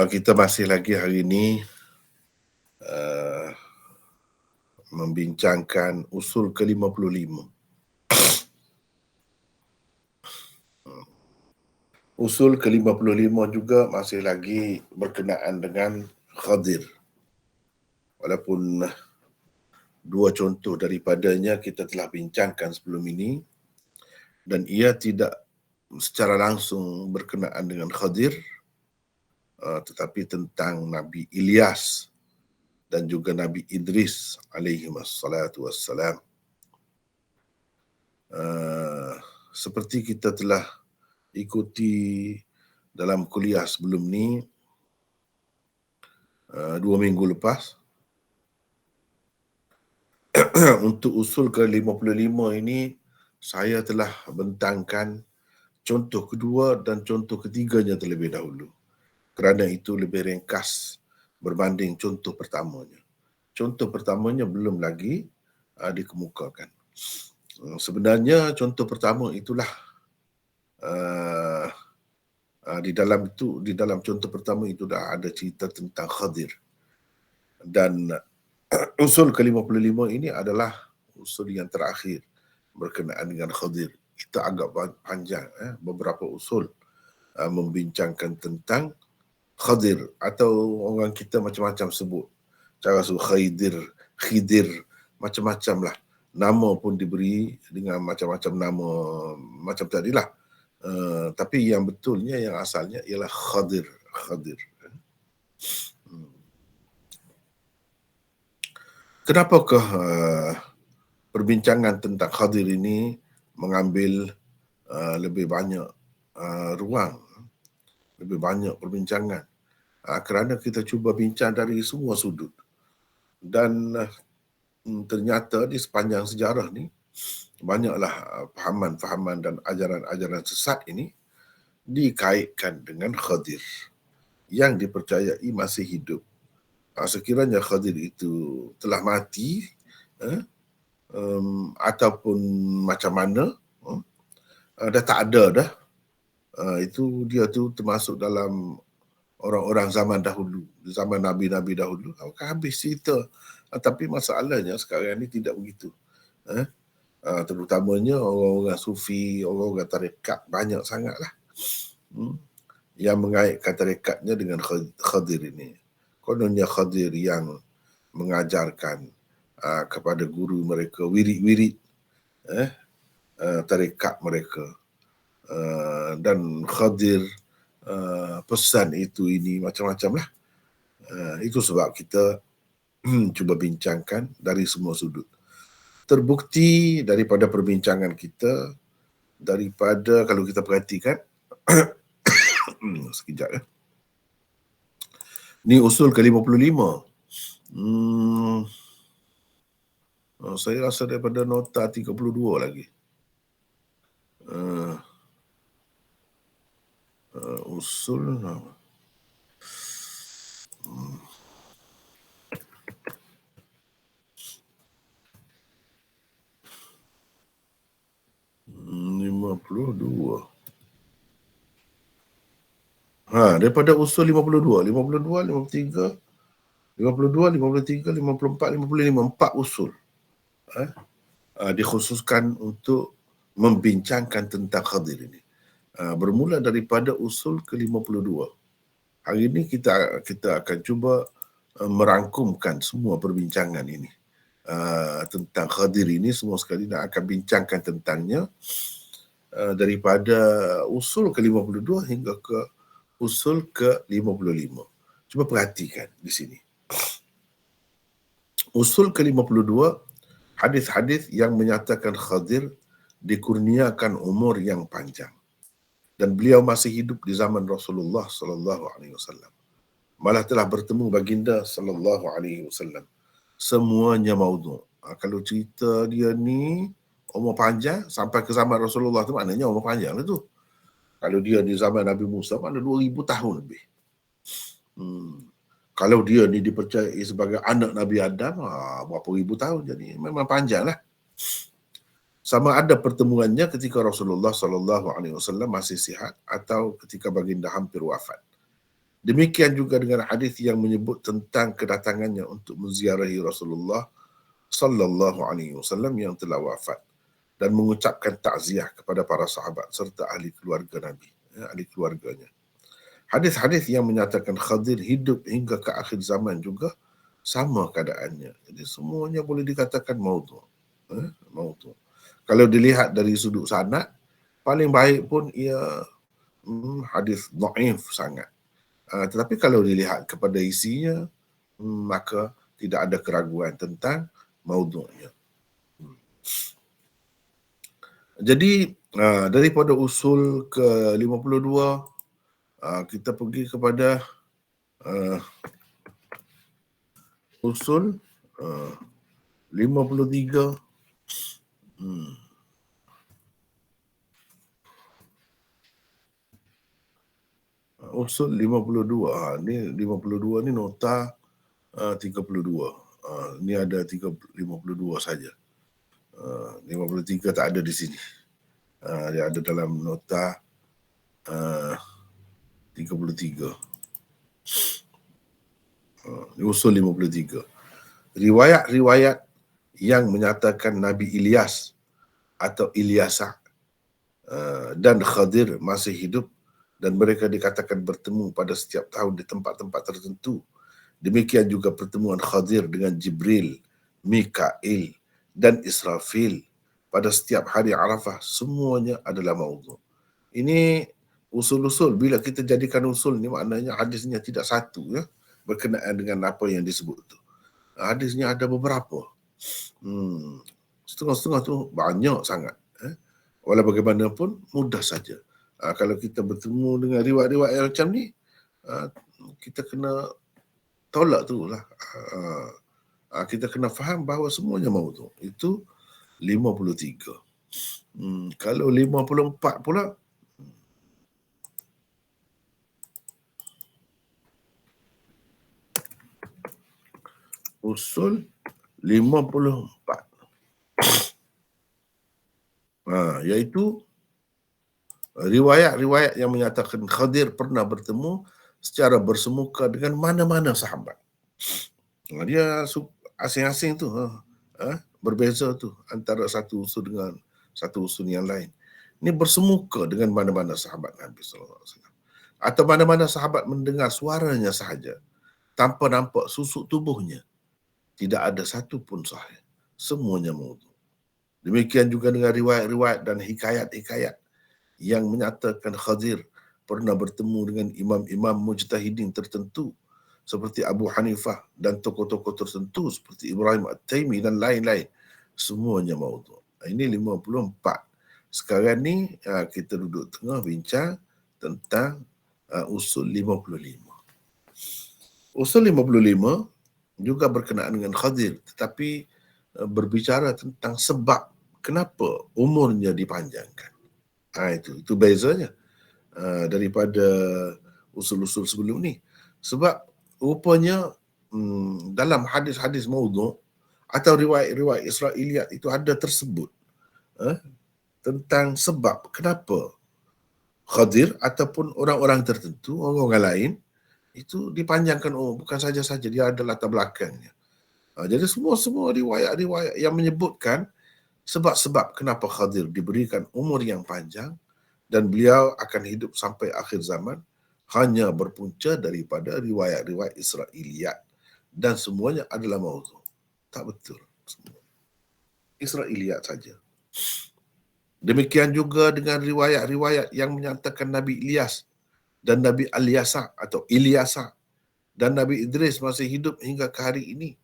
Kita masih lagi hari ini membincangkan usul ke-55. Usul ke-55 juga masih lagi berkenaan dengan Khadir. Walaupun dua contoh daripadanya kita telah bincangkan sebelum ini, dan ia tidak secara langsung berkenaan dengan Khadir, tetapi tentang Nabi Ilyas dan juga Nabi Idris alaihi wassalatu wassalam. Seperti kita telah ikuti dalam kuliah sebelum ni, 2 minggu lepas, untuk usul ke-55 ini saya telah bentangkan contoh kedua dan contoh ketiganya terlebih dahulu. Kerana itu lebih ringkas berbanding contoh pertamanya. Contoh pertamanya belum lagi dikemukakan. Sebenarnya contoh pertama itulah di dalam contoh pertama itu dah ada cerita tentang Khadir. Dan usul ke-55 ini adalah usul yang terakhir berkenaan dengan Khadir. Kita agak panjang, beberapa usul membincangkan tentang Khadir, atau orang kita macam-macam sebut. Cara sebut Khidir, macam-macam lah. Nama pun diberi dengan macam-macam nama macam tadilah. Tapi yang betulnya, yang asalnya ialah Khadir. Kenapakah perbincangan tentang Khadir ini mengambil lebih banyak ruang, lebih banyak perbincangan? Kerana kita cuba bincang dari semua sudut. Dan ternyata di sepanjang sejarah ni, banyaklah fahaman-fahaman dan ajaran-ajaran sesat ini dikaitkan dengan Khadir yang dipercayai masih hidup. Sekiranya Khadir itu telah mati, ataupun macam mana, dah tak ada dah, itu dia tu termasuk dalam orang-orang zaman dahulu, zaman Nabi-Nabi dahulu, akan habis cerita. Tapi masalahnya sekarang ni tidak begitu. Terutamanya orang-orang sufi, orang-orang tarekat, banyak sangatlah yang mengaitkan tarekatnya dengan Khadir ini. Kononnya Khadir yang mengajarkan kepada guru mereka wirid-wirid tarekat mereka. Dan Khadir pesan itu ini macam-macam lah. Itu sebab kita cuba bincangkan dari semua sudut. Terbukti daripada perbincangan kita, daripada kalau kita perhatikan, sekejap ya. Ni usul ke-55. Saya rasa daripada nota 32 lagi. Usul 52. Daripada usul 52, 53, 52, 53, 54, 55, 4 usul dikhususkan untuk membincangkan tentang Khadir ini. Bermula daripada usul ke-52. Hari ini kita akan cuba merangkumkan semua perbincangan ini tentang Khadir ini, semua sekali dan akan bincangkan tentangnya daripada usul ke-52 hingga ke usul ke-55. Cuba perhatikan di sini. Usul ke-52, hadis-hadis yang menyatakan Khadir dikurniakan umur yang panjang dan beliau masih hidup di zaman Rasulullah sallallahu alaihi wasallam. Malah telah bertemu baginda sallallahu alaihi wasallam. Semuanya maudhu'. Kalau cerita dia ni umur panjang sampai ke zaman Rasulullah tu, maknanya umur panjang lah tu. Kalau dia di zaman Nabi Musa, mana 2000 tahun lebih. Kalau dia ni dipercayai sebagai anak Nabi Adam, berapa ribu tahun, jadi memang panjang lah. sama ada pertemuannya ketika Rasulullah SAW masih sihat atau ketika baginda hampir wafat. Demikian juga dengan hadis yang menyebut tentang kedatangannya untuk menziarahi Rasulullah SAW yang telah wafat dan mengucapkan takziah kepada para sahabat serta ahli keluarga Nabi, ahli keluarganya. Hadis-hadis yang menyatakan Khadir hidup hingga ke akhir zaman juga sama keadaannya. Jadi semuanya boleh dikatakan maudhu'. Maudhu'. Kalau dilihat dari sudut sanad, paling baik pun ia hadis dhaif sangat. Tetapi kalau dilihat kepada isinya, maka tidak ada keraguan tentang maudhu'nya. Jadi daripada usul ke-52, kita pergi kepada usul 53. Usul 52. Ni 52 ni nota 32. Ni ada 52 saja. 53 tak ada di sini. Dia ada dalam nota 33. Usul 53. Riwayat-riwayat yang menyatakan Nabi Ilyas atau Ilyasa dan Khadir masih hidup dan mereka dikatakan bertemu pada setiap tahun di tempat-tempat tertentu. Demikian juga pertemuan Khadir dengan Jibril, Mikail dan Israfil pada setiap hari Arafah, semuanya adalah maudhu'. Ini usul-usul. Bila kita jadikan usul ni, maknanya hadisnya tidak satu, ya, berkenaan dengan apa yang disebut tu. Hadisnya ada beberapa. Setengah-setengah tu banyak sangat. Walau bagaimanapun, mudah saja. Kalau kita bertemu dengan riwayat-riwayat yang macam ni, kita kena tolak tu lah. Kita kena faham bahawa semuanya maudhu'. Itu 53. Kalau 54 pula, usul 54. Iaitu riwayat-riwayat yang menyatakan Khadir pernah bertemu secara bersemuka dengan mana-mana sahabat. Dia asing-asing tu, berbeza tu antara satu usul dengan satu usul yang lain. Ini bersemuka dengan mana-mana sahabat Nabi SAW. Atau mana-mana sahabat mendengar suaranya sahaja, tanpa nampak susuk tubuhnya. Tidak ada satu pun sahih. Semuanya maudhu'. Demikian juga dengan riwayat-riwayat dan hikayat-hikayat yang menyatakan Khadir pernah bertemu dengan imam-imam mujtahidin tertentu seperti Abu Hanifah dan tokoh-tokoh tertentu seperti Ibrahim At-Taimi dan lain-lain. Semuanya maudhu'. Ini 54. Sekarang ni kita duduk tengah bincang tentang usul 55. Usul 55 juga berkenaan dengan Khadir, tetapi berbicara tentang sebab kenapa umurnya dipanjangkan. Itu bezanya daripada usul-usul sebelum ni. Sebab rupanya dalam hadis-hadis maudhu' atau riwayat-riwayat Israiliyat itu ada tersebut tentang sebab kenapa Khadir ataupun orang-orang tertentu, orang-orang lain itu dipanjangkan umur. Bukan saja-saja, dia ada latar belakangnya. Jadi semua riwayat-riwayat yang menyebutkan sebab-sebab kenapa Khadir diberikan umur yang panjang dan beliau akan hidup sampai akhir zaman hanya berpunca daripada riwayat-riwayat Israiliyat dan semuanya adalah maudhu'. Tak betul. Israiliyat saja. Demikian juga dengan riwayat-riwayat yang menyatakan Nabi Ilyas dan Nabi Alyasa atau Ilyasa dan Nabi Idris masih hidup hingga ke hari ini.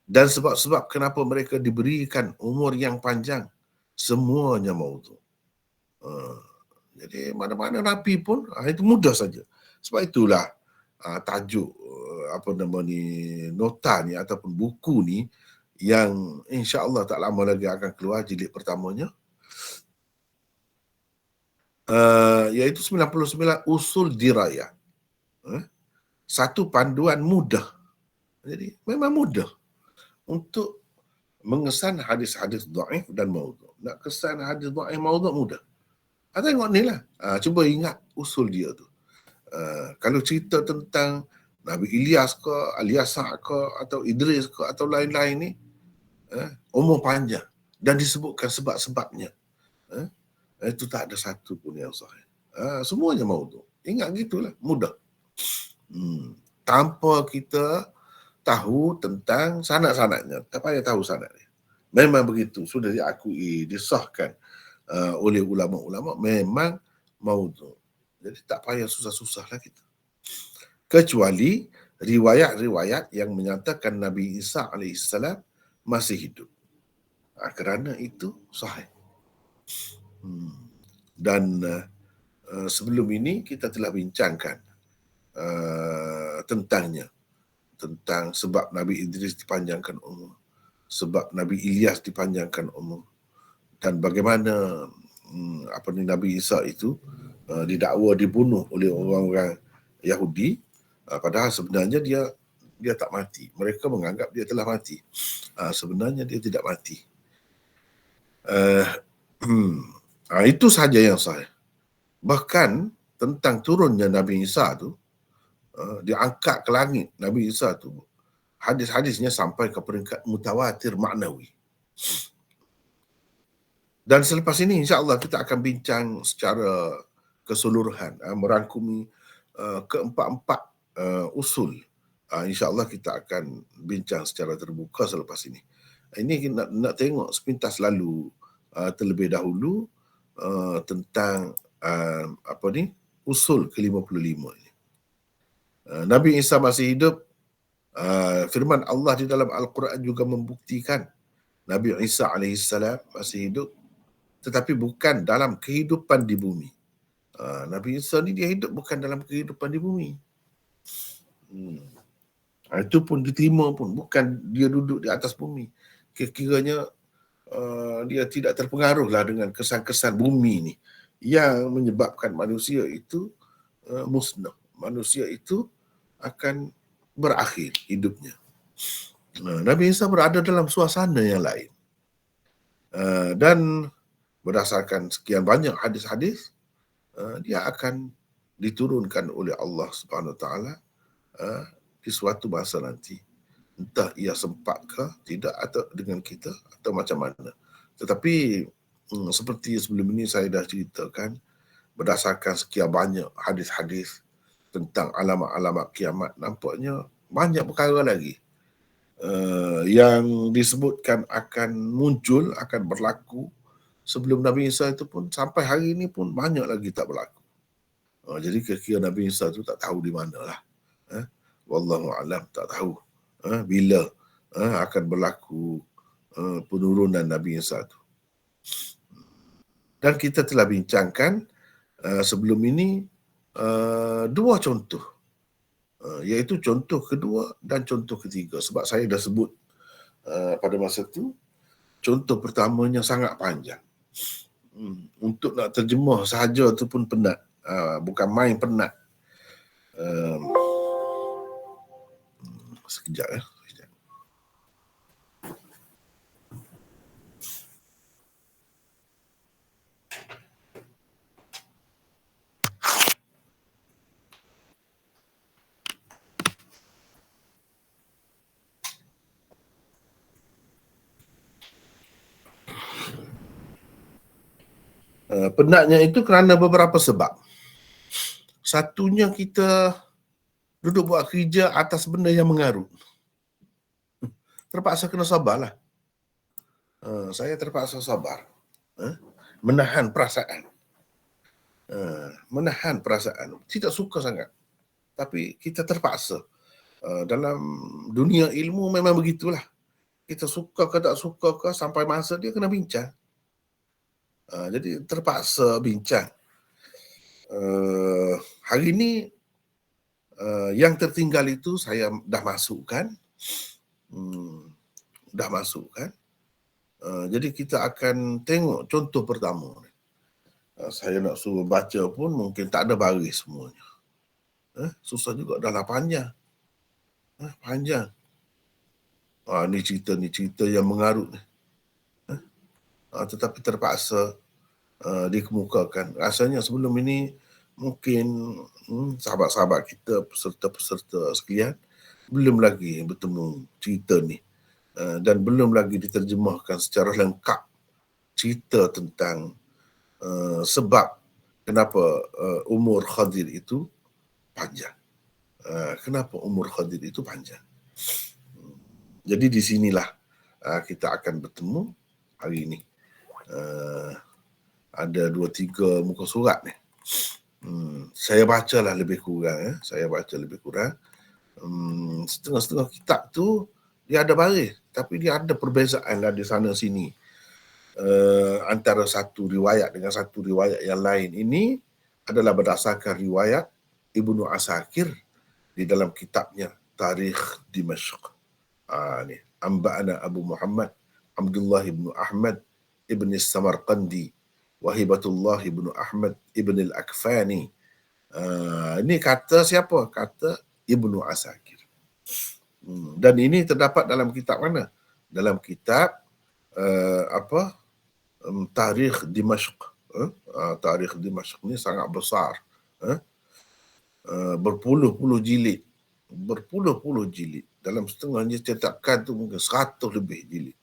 Dan sebab-sebab kenapa mereka diberikan umur yang panjang, semuanya maudhu'. Jadi mana-mana Nabi pun itu mudah saja. Sebab itulah tajuk nota ni ataupun buku ni yang insya-Allah tak lama lagi akan keluar jilid pertamanya, iaitu 99 usul dirayah. Satu panduan mudah. Jadi memang mudah untuk mengesan hadis-hadis dhaif dan maudhu'. Nak kesan hadis dhaif maudhu' mudah. Tengok ni lah. Cuba ingat usul dia tu. Kalau cerita tentang Nabi Ilyas ke, Aliasa ke, atau Idris ke, atau lain-lain ni, umur panjang dan disebutkan sebab-sebabnya. Itu tak ada satu pun yang sahih. Semuanya maudhu'. Ingat gitulah, mudah. Tanpa kita tahu tentang sanad-sanadnya. Tak payah tahu sanadnya. Memang begitu. Sudah diakui, disahkan oleh ulama-ulama. Memang maudhu'. Jadi tak payah susah-susahlah kita. Kecuali riwayat-riwayat yang menyatakan Nabi Isa AS masih hidup. Kerana itu sahih. Dan sebelum ini kita telah bincangkan tentangnya. Tentang sebab Nabi Idris dipanjangkan umur, sebab Nabi Ilyas dipanjangkan umur, dan bagaimana Nabi Isa itu didakwa dibunuh oleh orang-orang Yahudi, padahal sebenarnya dia tak mati. Mereka menganggap dia telah mati. Sebenarnya dia tidak mati. Itu sahaja yang sahih. Bahkan tentang turunnya Nabi Isa tu, diangkat ke langit Nabi Isa tu, hadis-hadisnya sampai ke peringkat mutawatir maknawi. Dan selepas ini insya-Allah kita akan bincang secara keseluruhan, merangkumi keempat-empat usul. Insya-Allah kita akan bincang secara terbuka selepas ini. Ini nak tengok sepintas lalu terlebih dahulu tentang usul ke-55 ini. Nabi Isa masih hidup. Firman Allah di dalam Al-Quran juga membuktikan Nabi Isa AS masih hidup, tetapi bukan dalam kehidupan di bumi. Nabi Isa ni dia hidup bukan dalam kehidupan di bumi. Itu pun diterima pun, bukan dia duduk di atas bumi. Kiranya dia tidak terpengaruhlah dengan kesan-kesan bumi ni yang menyebabkan manusia itu musnah. Manusia itu akan berakhir hidupnya. Nabi Isa berada dalam suasana yang lain. Dan berdasarkan sekian banyak hadis-hadis, dia akan diturunkan oleh Allah Subhanahu Wa Taala di suatu masa nanti. Entah ia sempat ke tidak atau dengan kita atau macam mana. Tetapi seperti sebelum ini saya dah ceritakan, berdasarkan sekian banyak hadis-hadis tentang alamat-alamat kiamat, nampaknya banyak perkara lagi yang disebutkan akan muncul, akan berlaku sebelum Nabi Isa itu pun, sampai hari ini pun banyak lagi tak berlaku. Jadi kira-kira Nabi Isa itu tak tahu di mana lah. Wallahu a'lam, tak tahu bila akan berlaku penurunan Nabi Isa itu. Dan kita telah bincangkan sebelum ini dua contoh, iaitu contoh kedua dan contoh ketiga. Sebab saya dah sebut pada masa itu, contoh pertamanya sangat panjang. Untuk nak terjemah sahaja tu pun penat. Bukan main penat. Sekejap ya. Penatnya itu kerana beberapa sebab. Satunya, kita duduk buat kerja atas benda yang mengarut. Terpaksa kena sabarlah. Saya terpaksa sabar. Menahan perasaan. Menahan perasaan. Tidak suka sangat. Tapi kita terpaksa. Dalam dunia ilmu memang begitulah. Kita suka ke tak suka ke, sampai masa dia kena bincang. Jadi terpaksa bincang. Hari ini yang tertinggal itu saya dah masukkan. Jadi kita akan tengok contoh pertama. Saya nak suruh baca pun mungkin tak ada baris semuanya. Susah juga, dah lah panjang. Panjang. Ni cerita yang mengarut. tetapi terpaksa dikemukakan. Rasanya sebelum ini mungkin sahabat-sahabat kita, peserta-peserta sekalian belum lagi bertemu cerita ni dan belum lagi diterjemahkan secara lengkap cerita tentang sebab kenapa umur Khadir itu panjang. Kenapa umur Khadir itu panjang. Jadi di sinilah kita akan bertemu hari ini. Ada 2-3 muka surat ni. Saya bacalah lebih kurang. Saya baca lebih kurang. Setengah-setengah kitab tu dia ada baris, tapi dia ada perbezaan lah di sana sini. Antara satu riwayat dengan satu riwayat yang lain. Ini adalah berdasarkan riwayat Ibnu Asakir di dalam kitabnya Tarikh Dimashq. Ni Amba'ana Abu Muhammad Abdullah ibn Ahmad ibn Samarqandi Wahibatullah ibn Ahmad ibn al-Akfani. Ini kata siapa? Kata Ibnu Asakir. Dan ini terdapat dalam kitab mana? Dalam kitab Tarikh Dimashq. Tarikh Dimashq ni sangat besar. Berpuluh-puluh jilid. Berpuluh-puluh jilid. Dalam setengahnya cetakan tu mungkin 100 lebih jilid.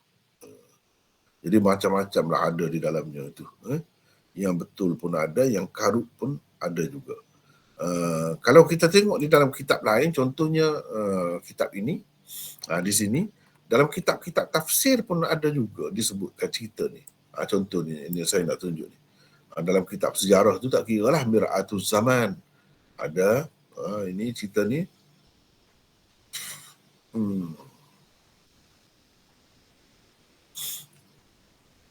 Jadi macam-macam lah ada di dalamnya itu. Yang betul pun ada, yang karut pun ada juga. Kalau kita tengok di dalam kitab lain, contohnya kitab ini, di sini, dalam kitab-kitab tafsir pun ada juga disebutkan cerita ni. Contoh ni, ini saya nak tunjuk ni. Dalam kitab sejarah tu tak kira lah, Mir'atul Zaman. Ada, ini cerita ni.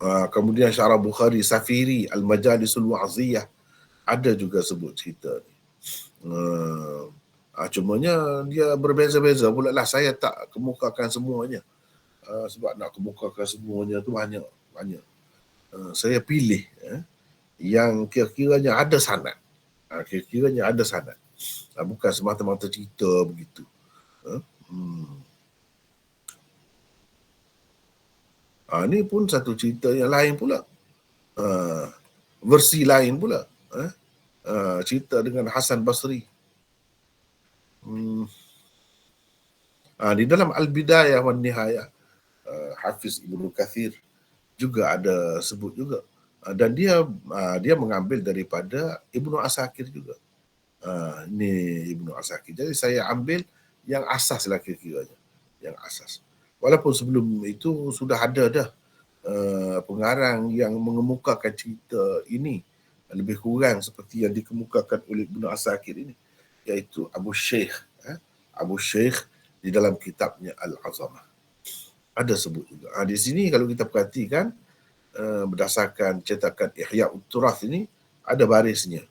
Kemudian Syarah Bukhari, Safiri, Al-Majalisul Wa'ziyah, ada juga sebut cerita ni. Cumanya dia berbeza-beza pula lah. Saya tak kemukakan semuanya. Sebab nak kemukakan semuanya tu banyak. Saya pilih yang kira-kiranya ada sanad. Kira-kiranya ada sanad. Bukan semata-mata cerita begitu. Ini pun satu cerita yang lain pula. Versi lain pula. Cerita dengan Hasan Basri. Di dalam Al-Bidayah wan Nihayah, Hafiz Ibnu Kathir juga ada sebut juga. Dan dia mengambil daripada Ibnu Asakir juga. Ini Ibnu Asakir. Jadi saya ambil yang asas lah kira-kiranya. Yang asas. Walaupun sebelum itu sudah ada dah pengarang yang mengemukakan cerita ini lebih kurang seperti yang dikemukakan oleh Ibnu Asakir ini, iaitu Abu Shaykh di dalam kitabnya Al-Azamah. Ada sebut juga. Di sini kalau kita perhatikan berdasarkan cetakan Ihya Ut-Turath ini ada barisnya.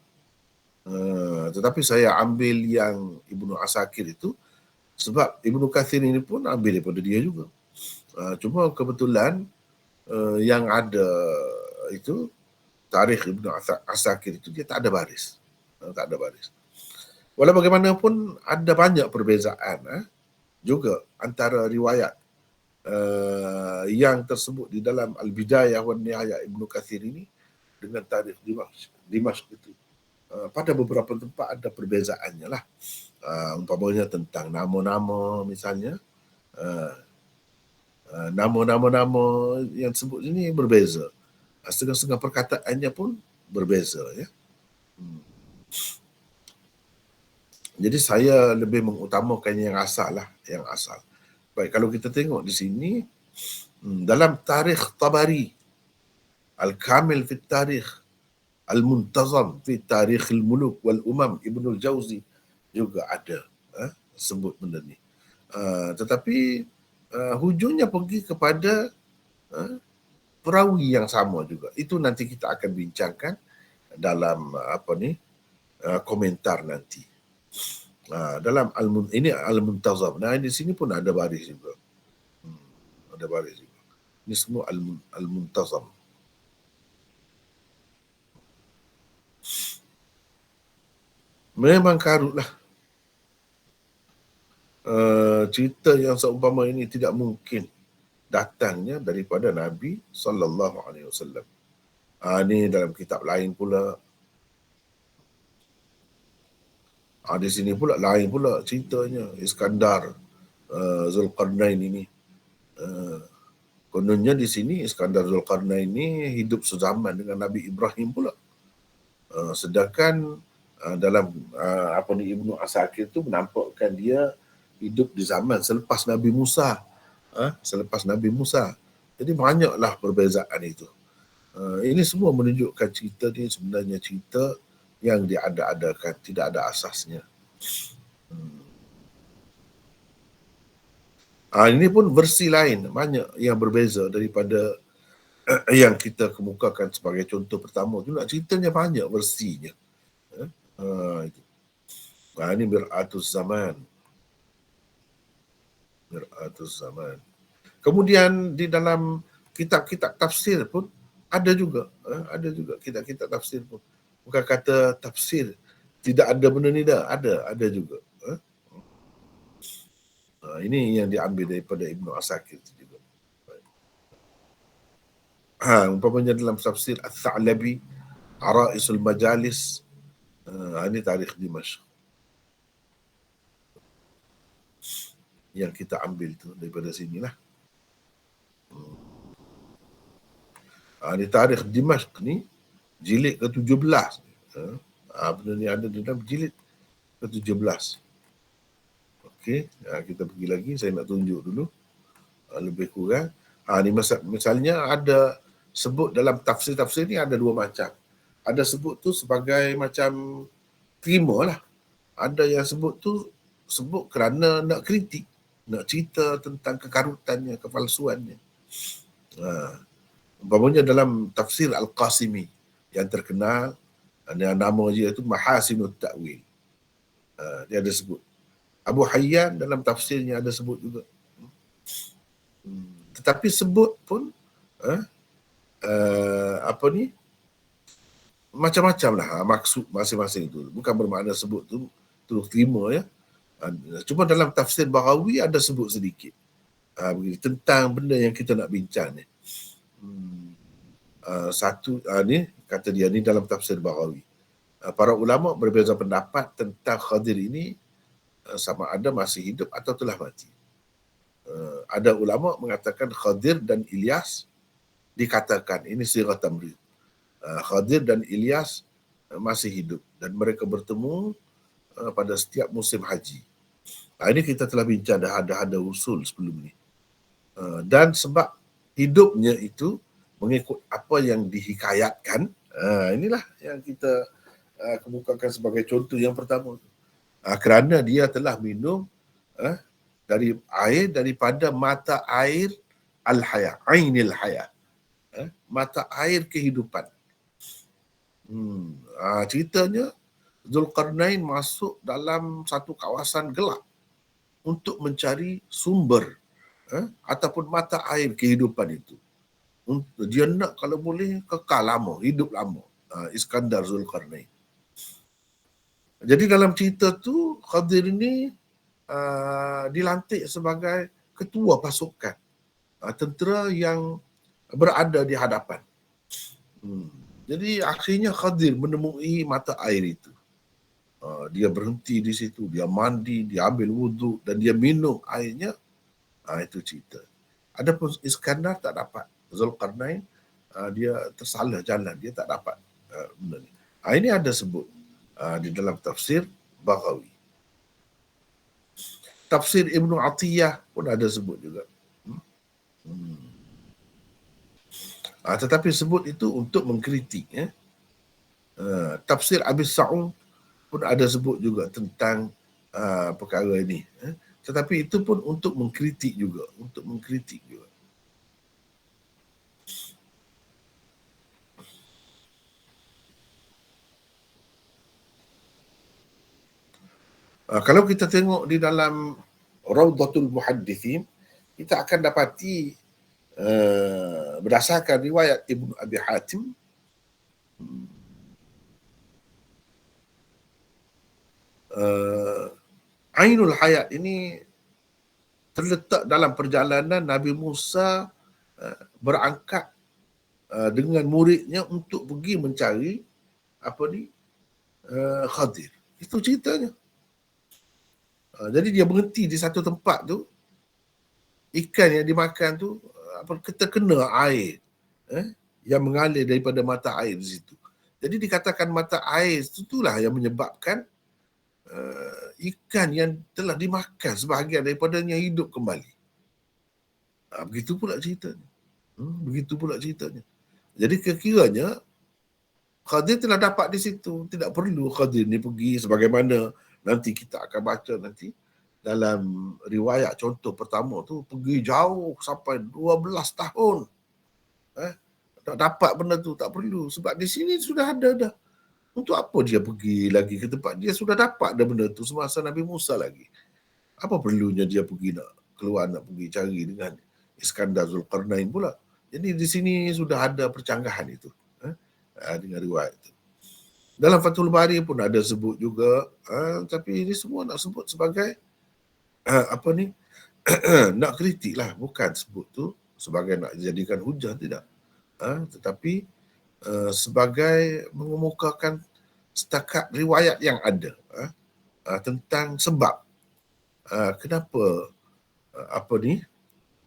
Tetapi saya ambil yang Ibnu Asakir itu sebab Ibnu Kathir ini pun ambil daripada dia juga. Cuma kebetulan yang ada itu Tarikh Ibnu Asakir itu dia tak ada baris. Tak ada baris. Walau bagaimanapun ada banyak perbezaan juga antara riwayat yang tersebut di dalam Al-Bidayah wan Nihayah Ibnu Kathir ini dengan Tarikh Dimashq itu. Pada beberapa tempat ada perbezaannya lah. Umpamanya tentang nama-nama misalnya. Nama-nama yang disebut ini berbeza. Setengah-setengah perkataannya pun berbeza. Ya. Jadi saya lebih mengutamakan yang asal lah. Yang asal. Baik, kalau kita tengok di sini, dalam Tarikh Tabari, Al-Kamil fi Tarikh, Al-Muntazam fi Tarikh Al-Muluk wal-Umam, Ibnul Jauzi juga ada sebut benda ni. Tetapi hujungnya pergi kepada perawi yang sama juga. Itu nanti kita akan bincangkan dalam komentar nanti. Dalam ini Al-Muntazam. Nah, di sini pun ada baris juga. Ada baris juga. Ini semua Al-Muntazam. Memang karutlah. Cerita yang seumpama ini tidak mungkin datangnya daripada Nabi sallallahu alaihi wasallam. Ini dalam kitab lain pula. Di sini pula lain pula ceritanya Iskandar Zulkarnain ini. Kononnya di sini Iskandar Zulkarnain ini hidup sezaman dengan Nabi Ibrahim pula. Sedangkan dalam Ibnu Asakir itu menampakkan dia hidup di zaman selepas Nabi Musa. Selepas Nabi Musa. Jadi banyaklah perbezaan itu. Ini semua menunjukkan cerita ni sebenarnya cerita yang diada-adakan, tidak ada asasnya. Ini pun versi lain, banyak yang berbeza daripada yang kita kemukakan sebagai contoh pertama tu. Nak ceritanya banyak versinya. Ini Mir'atus Zaman. Mir'atus Zaman. Kemudian di dalam kitab-kitab tafsir pun ada juga kitab-kitab tafsir pun. Bukan kata tafsir tidak ada benda ni dah, ada juga. Ini yang diambil daripada Ibnu Asakir juga. Umpamanya dalam tafsir Al-Tha'labi, Ara'isul Majalis, ini tarikh Dimashq. Yang kita ambil tu daripada sinilah. Ini tarikh Dimashq ni, jilid ke-17. Benda ni ada dalam jilid ke-17. Okey, kita pergi lagi. Saya nak tunjuk dulu lebih kurang. Ni misalnya ada sebut dalam tafsir-tafsir ni ada dua macam. Ada sebut tu sebagai macam terima lah. Ada yang sebut kerana nak kritik, nak cerita tentang kekarutannya, kepalsuannya. Umpamanya dalam tafsir Al-Qasimi yang terkenal, nama dia itu Mahasinut Ta'wil. Dia ada sebut. Abu Hayyan dalam tafsirnya ada sebut juga. Tetapi sebut pun macam-macam lah maksud masing-masing itu. Bukan bermakna sebut tu terus terima ya. Cuma dalam tafsir Baghawi ada sebut sedikit tentang benda yang kita nak bincang ni. Ni kata dia ni dalam tafsir Baghawi. Para ulama berbeza pendapat tentang Khadir ini sama ada masih hidup atau telah mati. Ada ulama mengatakan Khadir dan Ilyas dikatakan, ini sirah tamrid. Khadir dan Ilyas masih hidup dan mereka bertemu pada setiap musim haji. Ini kita telah bincang dah ada usul sebelum ni. Dan sebab hidupnya itu mengikut apa yang dihikayatkan, inilah yang kita kemukakan sebagai contoh yang pertama. Kerana dia telah minum dari air daripada mata air al-haya, ainil haya, mata air kehidupan. Ceritanya Zulkarnain masuk dalam satu kawasan gelap untuk mencari sumber ataupun mata air kehidupan itu. Dia nak kalau boleh kekal lama, hidup lama. Iskandar Zulkarnain. Jadi dalam cerita tu Khadir ini dilantik sebagai ketua pasukan tentera yang berada di hadapan. Jadi akhirnya Khadir menemui mata air itu. Dia berhenti di situ, dia mandi, dia ambil wuduk dan dia minum airnya. Itu cerita. Adapun Iskandar tak dapat. Zulkarnain dia tersalah jalan, dia tak dapat benda ni. Ini ada sebut di dalam tafsir Baghawi. Tafsir Ibnu Atiyah pun ada sebut juga. Tetapi sebut itu untuk mengkritik. Tafsir Abi Sa'ung pun ada sebut juga tentang perkara ini. Tetapi itu pun untuk mengkritik juga. Kalau kita tengok di dalam Rawdatul Muhaddithin, kita akan dapati berdasarkan riwayat Ibnu Abi Hatim, Ainul Hayat ini terletak dalam perjalanan Nabi Musa berangkat dengan muridnya untuk pergi mencari Khadir. Itu ceritanya. Jadi dia berhenti di satu tempat tu, ikan yang dimakan tu terkena air yang mengalir daripada mata air di situ. Jadi dikatakan mata air itulah yang menyebabkan ikan yang telah dimakan sebahagian daripadanya hidup kembali. Begitu pula ceritanya. Begitu pula ceritanya. Jadi kira-kiranya Khadir telah dapat di situ. Tidak perlu Khadir ni pergi sebagaimana nanti kita akan baca nanti dalam riwayat contoh pertama tu, pergi jauh sampai 12 tahun. Tak dapat benda tu, tak perlu. Sebab di sini sudah ada dah. Untuk apa dia pergi lagi ke tempat dia sudah dapat dah benda tu semasa Nabi Musa lagi. Apa perlunya dia pergi nak keluar nak pergi cari dengan Iskandar Zulkarnain pula. Jadi di sini sudah ada percanggahan itu dengan riwayat itu. Dalam Fathul Bari pun ada sebut juga, tapi ini semua nak sebut sebagai nak kritik lah, bukan sebut tu sebagai nak jadikan hujah, tidak. Tetapi sebagai mengemukakan setakat riwayat yang ada tentang sebab kenapa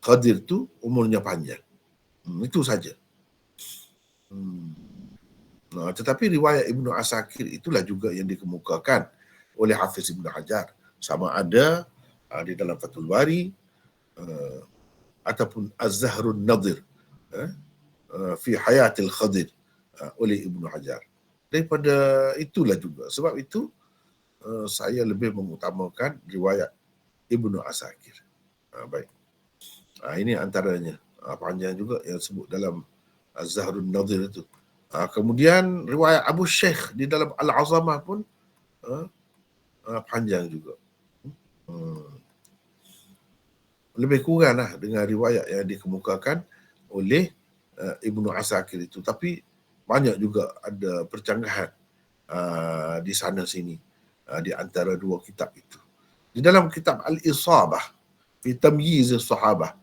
Khadir tu umurnya panjang. Itu saja. Tetapi riwayat Ibnu Asakir itulah juga yang dikemukakan oleh Hafiz Ibnu Hajar, sama ada di dalam Fathul Bari ataupun Az-Zahrun Nadir fi Hayatil Khadir oleh Ibnu Hajar. Daripada itulah juga, sebab itu saya lebih mengutamakan riwayat Ibnu Asakir. Baik. Ini antaranya. Panjang juga yang sebut dalam Az-Zahrun Nadir itu. Kemudian riwayat Abu Syekh di dalam Al-Azamah pun panjang juga. Lebih kurang lah dengan riwayat yang dikemukakan oleh Ibnu Asakir itu. Tapi banyak juga ada percanggahan di sana sini di antara dua kitab itu. Di dalam kitab Al-Isabah fi Tamyiz As-Sahabah,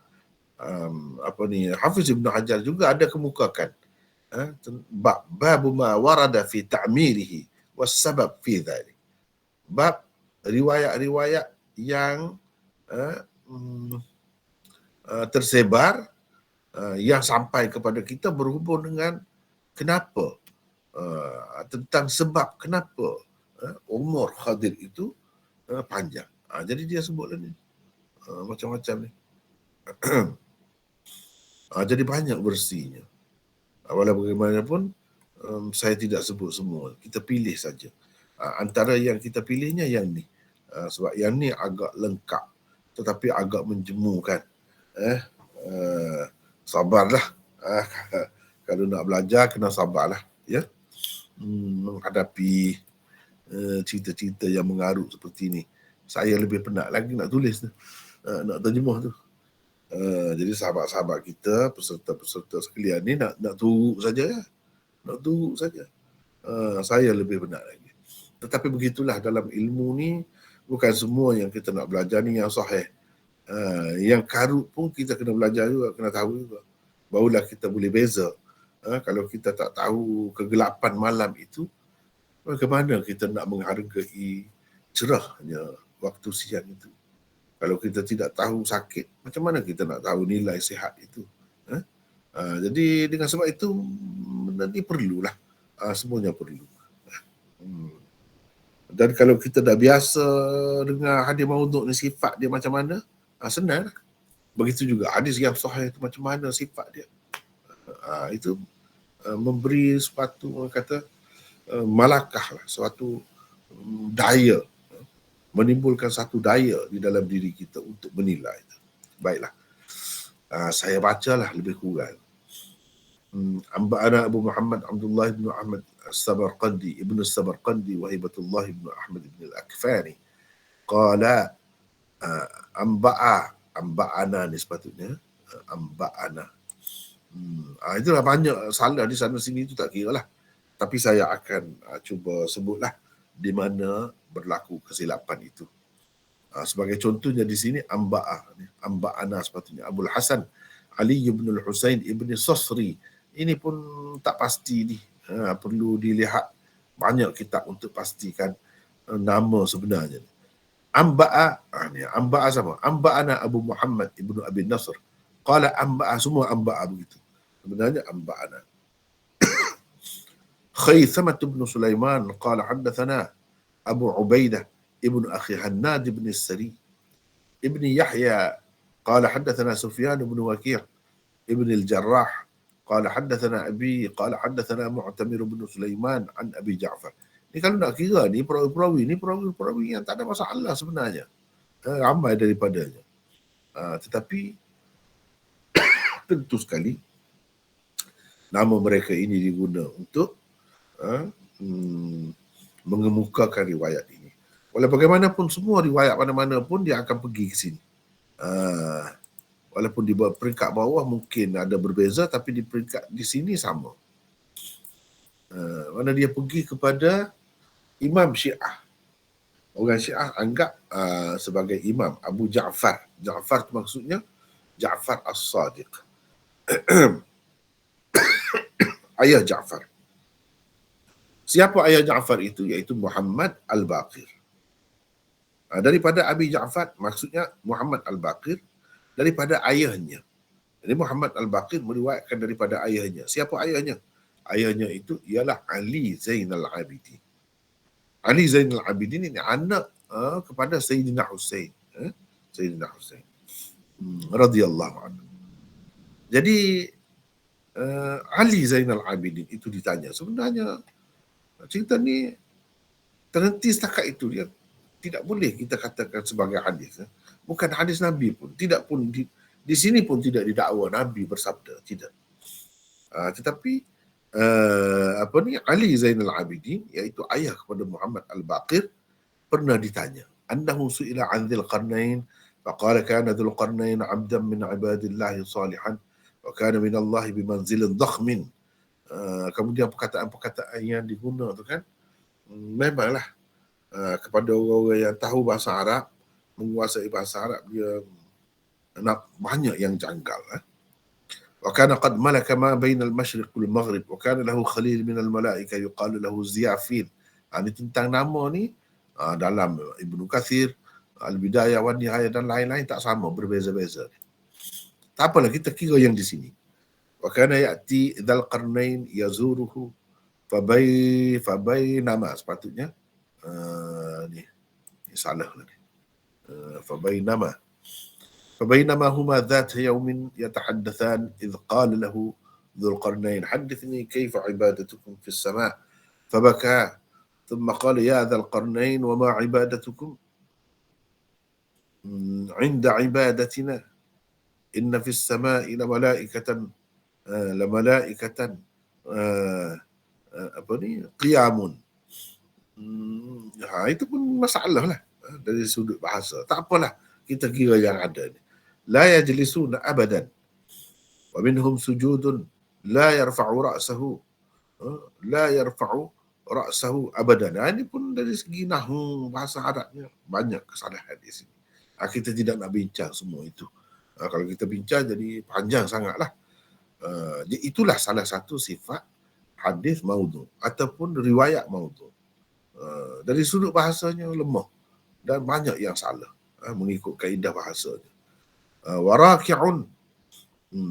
Hafiz Ibnu Hajar juga ada kemukakan bab ma warada fi ta'mirihi was sabab fi dhalik. Bab riwayat-riwayat yang tersebar yang sampai kepada kita berhubung dengan kenapa tentang sebab kenapa umur Khadir itu panjang. Jadi dia sebutlah ni macam-macam ni. Jadi banyak versinya. Walau bagaimanapun saya tidak sebut semua. Kita pilih saja. Antara yang kita pilihnya yang ni. Sebab yang ni agak lengkap tetapi agak menjemukan. Sabarlah. Kalau nak belajar kena sabarlah, ya. Menghadapi cerita-cerita yang mengarut seperti ni. Saya lebih penat lagi nak tulis tu. Nak terjemah tu. Jadi sahabat-sahabat kita, peserta-peserta sekalian ni nak tunggu saja ya. Nak tunggu saja. Saya lebih penat lagi. Tetapi begitulah dalam ilmu ni, bukan semua yang kita nak belajar ni yang sahih. Yang karut pun kita kena belajar juga, kena tahu juga. Barulah kita boleh beza. Kalau kita tak tahu kegelapan malam itu, bagaimana kita nak menghargai cerahnya waktu siang itu? Kalau kita tidak tahu sakit, macam mana kita nak tahu nilai sihat itu? Jadi dengan sebab itu, nanti perlulah. Semuanya perlu. Dan kalau kita dah biasa dengan hadis maudhu' ni, sifat dia macam mana, senang. Begitu juga hadis yang sahih itu macam mana sifat dia. Itu memberi suatu, orang kata, malakah lah, suatu daya, menimbulkan satu daya di dalam diri kita untuk menilai. Baiklah. Saya bacalah lebih kurang. Amba'ana Abu Muhammad Abdullah ibn Ahmad As-Samarqandi ibn As-Samarqandi wa Hibatullah ibn Ahmad ibn Al-Akfani qala amba'ana ni sepatutnya amba'ana. Itulah banyak salah di sana sini, itu tak kira lah. Tapi saya akan cuba sebutlah di mana berlaku kesilapan itu. Sebagai contohnya di sini amba'ana sepatutnya Abul Hasan Ali ibn al-Husain ibn Sasri. Ini pun tak pasti ni. Perlu dilihat banyak kitab untuk pastikan nama sebenarnya. Amba'a sama. Amba'ana Abu Muhammad ibn Abi Nasr. Qala amba'a, semua amba'a begitu. Sebenarnya amba'ana. Khaythamah ibn Sulaiman qala haddathana Abu Ubaidah ibn Akhi Hannad ibn Sari ibn Yahya قال حدثنا سفيان بن وكيع ابن الجراح قال حدثنا أبي قال حدثنا معتمر بن سليمان عن أبي جعفر. Ni kalau nak kira ni perawi-perawi yang tak ada masalah sebenarnya. Ramai daripadanya. Tetapi tentu sekali nama mereka ini diguna untuk mengemukakan riwayat ini. Walau bagaimanapun semua riwayat mana-mana pun dia akan pergi ke sini. Walaupun di peringkat bawah mungkin ada berbeza, tapi di peringkat di sini sama. Mana dia pergi kepada Imam Syiah. Orang Syiah anggap sebagai imam Abu Ja'far. Ja'far itu maksudnya Ja'far As-Sadiq. Ayah Ja'far. Siapa ayah Ja'far itu? Iaitu Muhammad Al-Baqir. Daripada Abi Ja'far, maksudnya Muhammad Al-Baqir, daripada ayahnya. Jadi Muhammad Al-Baqir meriwayatkan daripada ayahnya. Siapa ayahnya? Ayahnya itu ialah Ali Zainal Abidin. Ali Zainal Abidin ini anak kepada Sayyidina Husain. Sayyidina Husain. Radhiyallahu anhu. Jadi Ali Zainal Abidin itu ditanya. Sebenarnya cerita ni terhenti setakat itu. Dia tidak boleh kita katakan sebagai hadis. Bukan hadis Nabi pun. Tidak pun di sini pun tidak didakwa Nabi bersabda. Tidak. Tetapi Ali Zainal Abidin, iaitu ayah kepada Muhammad Al-Baqir, pernah ditanya. Annahu su'ila an Dzul Qarnain faqala kana Dzul Qarnain 'abdan min 'ibadillahi salihan wa kana min Allah bimanzilin dhakhmin. Kemudian perkataan-perkataan yang diguna tu kan memanglah kepada orang-orang yang tahu bahasa Arab, menguasai bahasa Arab, dia nak banyak yang janggal. وكان قد ملك ما بين المشرق والمغرب وكان له خليل من الملائكة يقال له زيافيل. Ini tentang nama ni dalam Ibnu Katsir, Al-Bidayah wa Nihayah dan lain-lain tak sama, berbeza-beza. Tak apalah, kita kira yang di sini. وكان يأتي Dzul Qarnain yazuruhu fabainama, sepatutnya ni salah lagi. فبينما هما ذات يوم يتحدثان إذ قال له ذو القرنين حدثني كيف عبادتكم في السماء فبكى ثم قال يا ذا القرنين وما عبادتكم عند عبادتنا إن في السماء لملائكة قيام. Itu pun masalah lah dari sudut bahasa. Tak apalah, kita kira yang ada ni. La yajlisuna abadan wa minhum sujudun la yarfa'u ra'sahu abadan. Ini pun dari segi nahwu bahasa Arabnya banyak kesalahan di sini. Kita tidak nak bincang semua itu. Kalau kita bincang jadi panjang sangatlah. Itulah salah satu sifat hadis maudhu ataupun riwayat maudhu. Dari sudut bahasanya lemah dan banyak yang salah mengikut kaedah bahasanya. Waraki'un,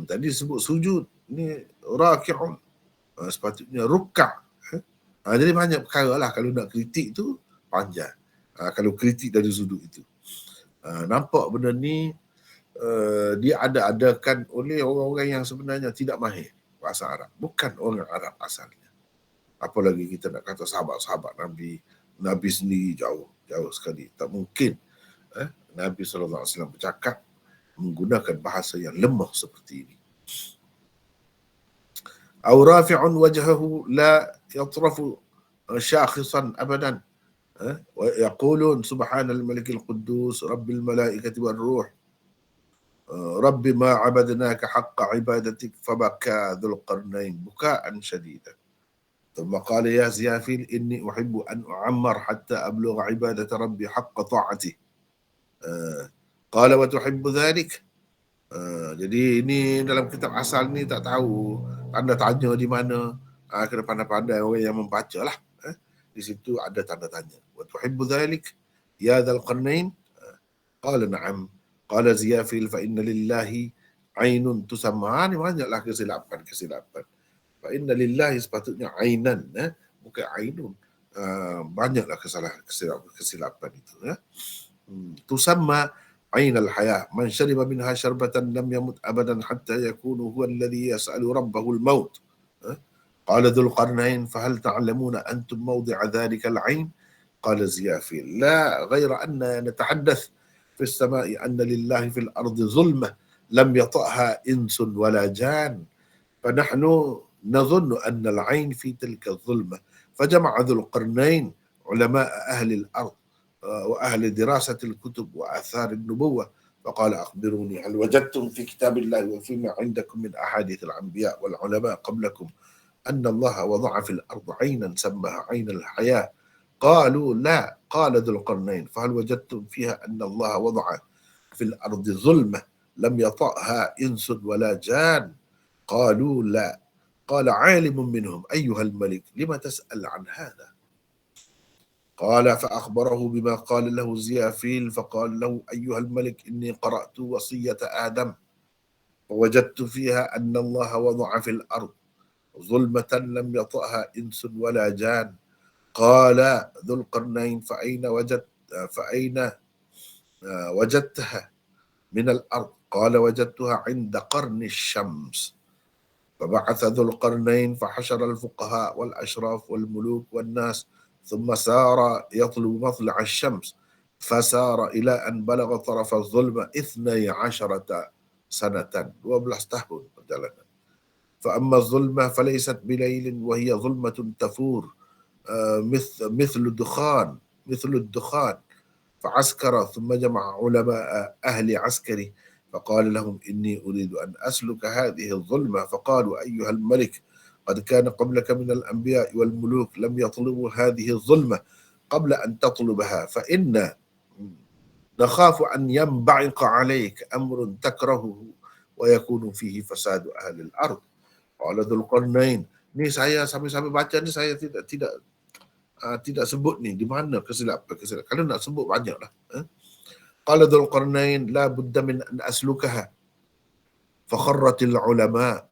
tadi sebut sujud, ni raki'un, sepatutnya ruk'a. Jadi banyak perkara lah, kalau nak kritik tu panjang. Kalau kritik dari sudut itu, nampak benda ni dia ada-adakan oleh orang-orang yang sebenarnya tidak mahir bahasa Arab, bukan orang Arab asalnya. Apalagi kita nak kata sahabat-sahabat Nabi sendiri jauh sekali. Tak mungkin Nabi SAW bercakap menggunakan bahasa yang lemah seperti ini. Aw rafi'un wajhahu la yatrafu syakhisan abadan wa yaqulun subhanal malikil quddus rabbil malaikati war ruh rabbi ma abadnaka haqqa ibadatik fabaka Dzul Qarnain bukaan syadidan. ثم قال يا زيافيل إني أحب أن أعمر حتى أبلغ عبادة ربي حق طاعته. Qala wa tuhibbu dhalik. Jadi ini dalam kitab asal ni tak tahu tanda tanya di mana. Kena pandai-pandai orang yang membaca lah. Di situ ada tanda tanya. Wa tuhibbu dhalik ya Dzal Qarnain? Qala na'am. Qala Ziyafil fa inna lillahi ainun tusamma. Ni banyaklah kesilapan. Fa inna lillahi sepatutnya ainan, bukan ainun. Banyaklah kesilapan itu. Tusamma عين الحياة من شرب منها شربة لم يمت أبدا حتى يكون هو الذي يسأل ربه الموت. قال ذو القرنين فهل تعلمون أنتم موضع ذلك العين؟ قال زيافيل لا غير أن نتحدث في السماء أن لله في الأرض ظلمة لم يطأها إنس ولا جان فنحن نظن أن العين في تلك الظلمة. فجمع ذو القرنين علماء أهل الأرض وأهل دراسة الكتب وآثار النبوة فقال أخبروني هل وجدتم في كتاب الله وفيما عندكم من أحاديث الأنبياء والعلماء قبلكم أن الله وضع في الأرض عينا سماها عين الحياة؟ قالوا لا. قال ذو القرنين فهل وجدتم فيها أن الله وضع في الأرض ظلمة لم يطأها إنس ولا جان؟ قالوا لا. قال عالم منهم أيها الملك لما تسأل عن هذا؟ قال فأخبره بما قال له زيافيل فقال له أيها الملك إني قرأت وصية آدم ووجدت فيها أن الله وضع في الأرض ظلمة لم يطأها إنس ولا جان. قال ذو القرنين فأين وجدتها من الأرض؟ قال وجدتها عند قرن الشمس. فبعث ذو القرنين فحشر الفقهاء والأشراف والملوك والناس ثم سار يطلب مطلع الشمس فسار إلى أن بلغ طرف الظلمة 12 سنة 12 tahun perjalanan. فأما الظلمة فليست بليل وهي ظلمة تفور مثل الدخان فعسكر ثم جمع علماء أهل عسكري فقال لهم إني أريد أن أسلك هذه الظلمة. فقالوا أيها الملك قد كان قبلك من الأنبياء والملوك لم يطلبوا هذه الظلمة قبل أن تطلبها فإن نخاف أن ينبعق عليك أمر تكرهه ويكون فيه فساد أهل الأرض. قال ذو القرنين ni saya sambil baca ni saya tidak sebut ni di mana kesilapan. Kalau nak sebut banyaklah. Qala Dzul Qarnain la budda min an aslukaha fakharrat al-ulama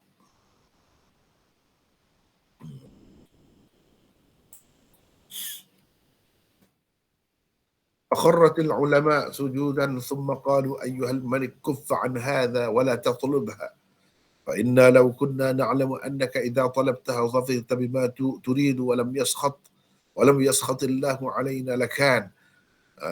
فخرت العلماء سجودا ثم قالوا أيها الملك كف عن هذا ولا تطلبها فإنا لو كنا نعلم أنك إذا طلبتها ظفرت بما تريد ولم يسخط الله علينا لكان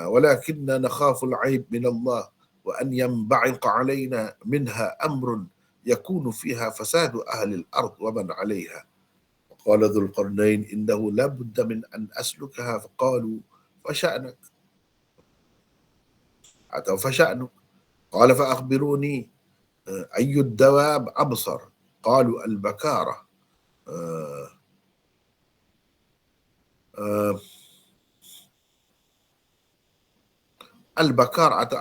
ولكننا نخاف العيب من الله وأن ينبعق علينا منها أمر يكون فيها فساد أهل الأرض ومن عليها. قال ذو القرنين إنه لا بد من أن أسلكها. فقالوا فشأنك أو فشأنك. قال فأخبروني أي الدواب أبصر؟ قالوا البكارة.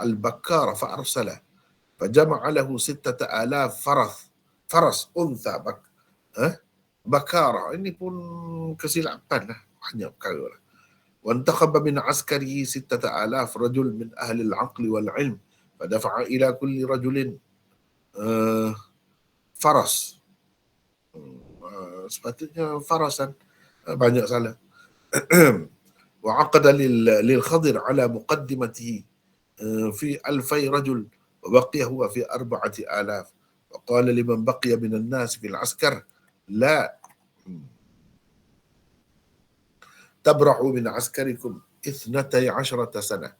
البكارة فأرسله فجمع له 6,000 فرس أنثى بكارة. Ini pun kesilapan lah, banyak perkara lah. وانتخب من عسكره 6,000 رجل من أهل العقل والعلم فدفع إلى كل رجل faras. Sepatutnya farasan, banyak salah. وعقد للخضر على مقدمته في 2,000 رجل وبقي هو في 4,000 وقال لمن بقي من الناس في العسكر لا تبرحوا من عسكركم 12 سنة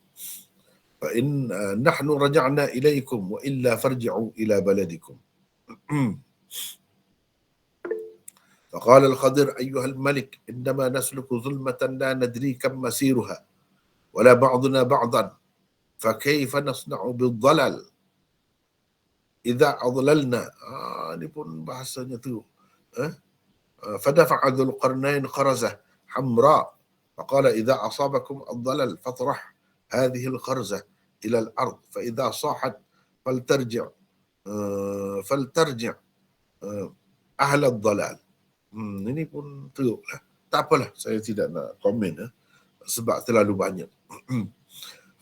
فإن نحن رجعنا إليكم وإلا فارجعوا إلى بلدكم. فقال الخضر أيها الملك إنما نسلك ظلمة لا ندري كم مسيرها ولا بعضنا بعضا فكيف نصنع بالضلل إذا أضللنا. Ini pun bahasanya tu. فدفع ذو القرنين خرزة حمراء فقال إذا أصابكم الضلل فاطرح هذه الخرزة إلى الأرض فإذا صاحت فلترجع فلترجع أهل الضلال. Ini pun teruklah. Tak apalah, saya tidak nak komen sebab terlalu banyak.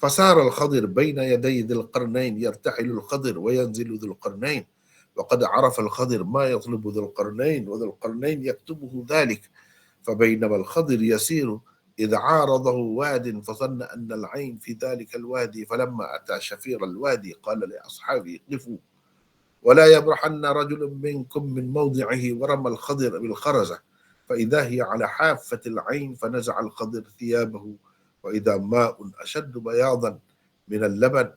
فسار الخضر بين يدي ذي القرنين يرتحل الخضر وينزل ذو القرنين وقد عرف الخضر ما يطلب ذو القرنين وذو القرنين يكتبه ذلك فبينما الخضر يسير إذ عارضه واد فظن أن العين في ذلك الوادي فلما أتى شفير الوادي قال لأصحابه قفوا ولا يبرحن رجل منكم من موضعه ورمى الخضر بالخرزة فإذا هي على حافة العين فنزع الخضر ثيابه وإذا ماء أشد بياضا من اللبن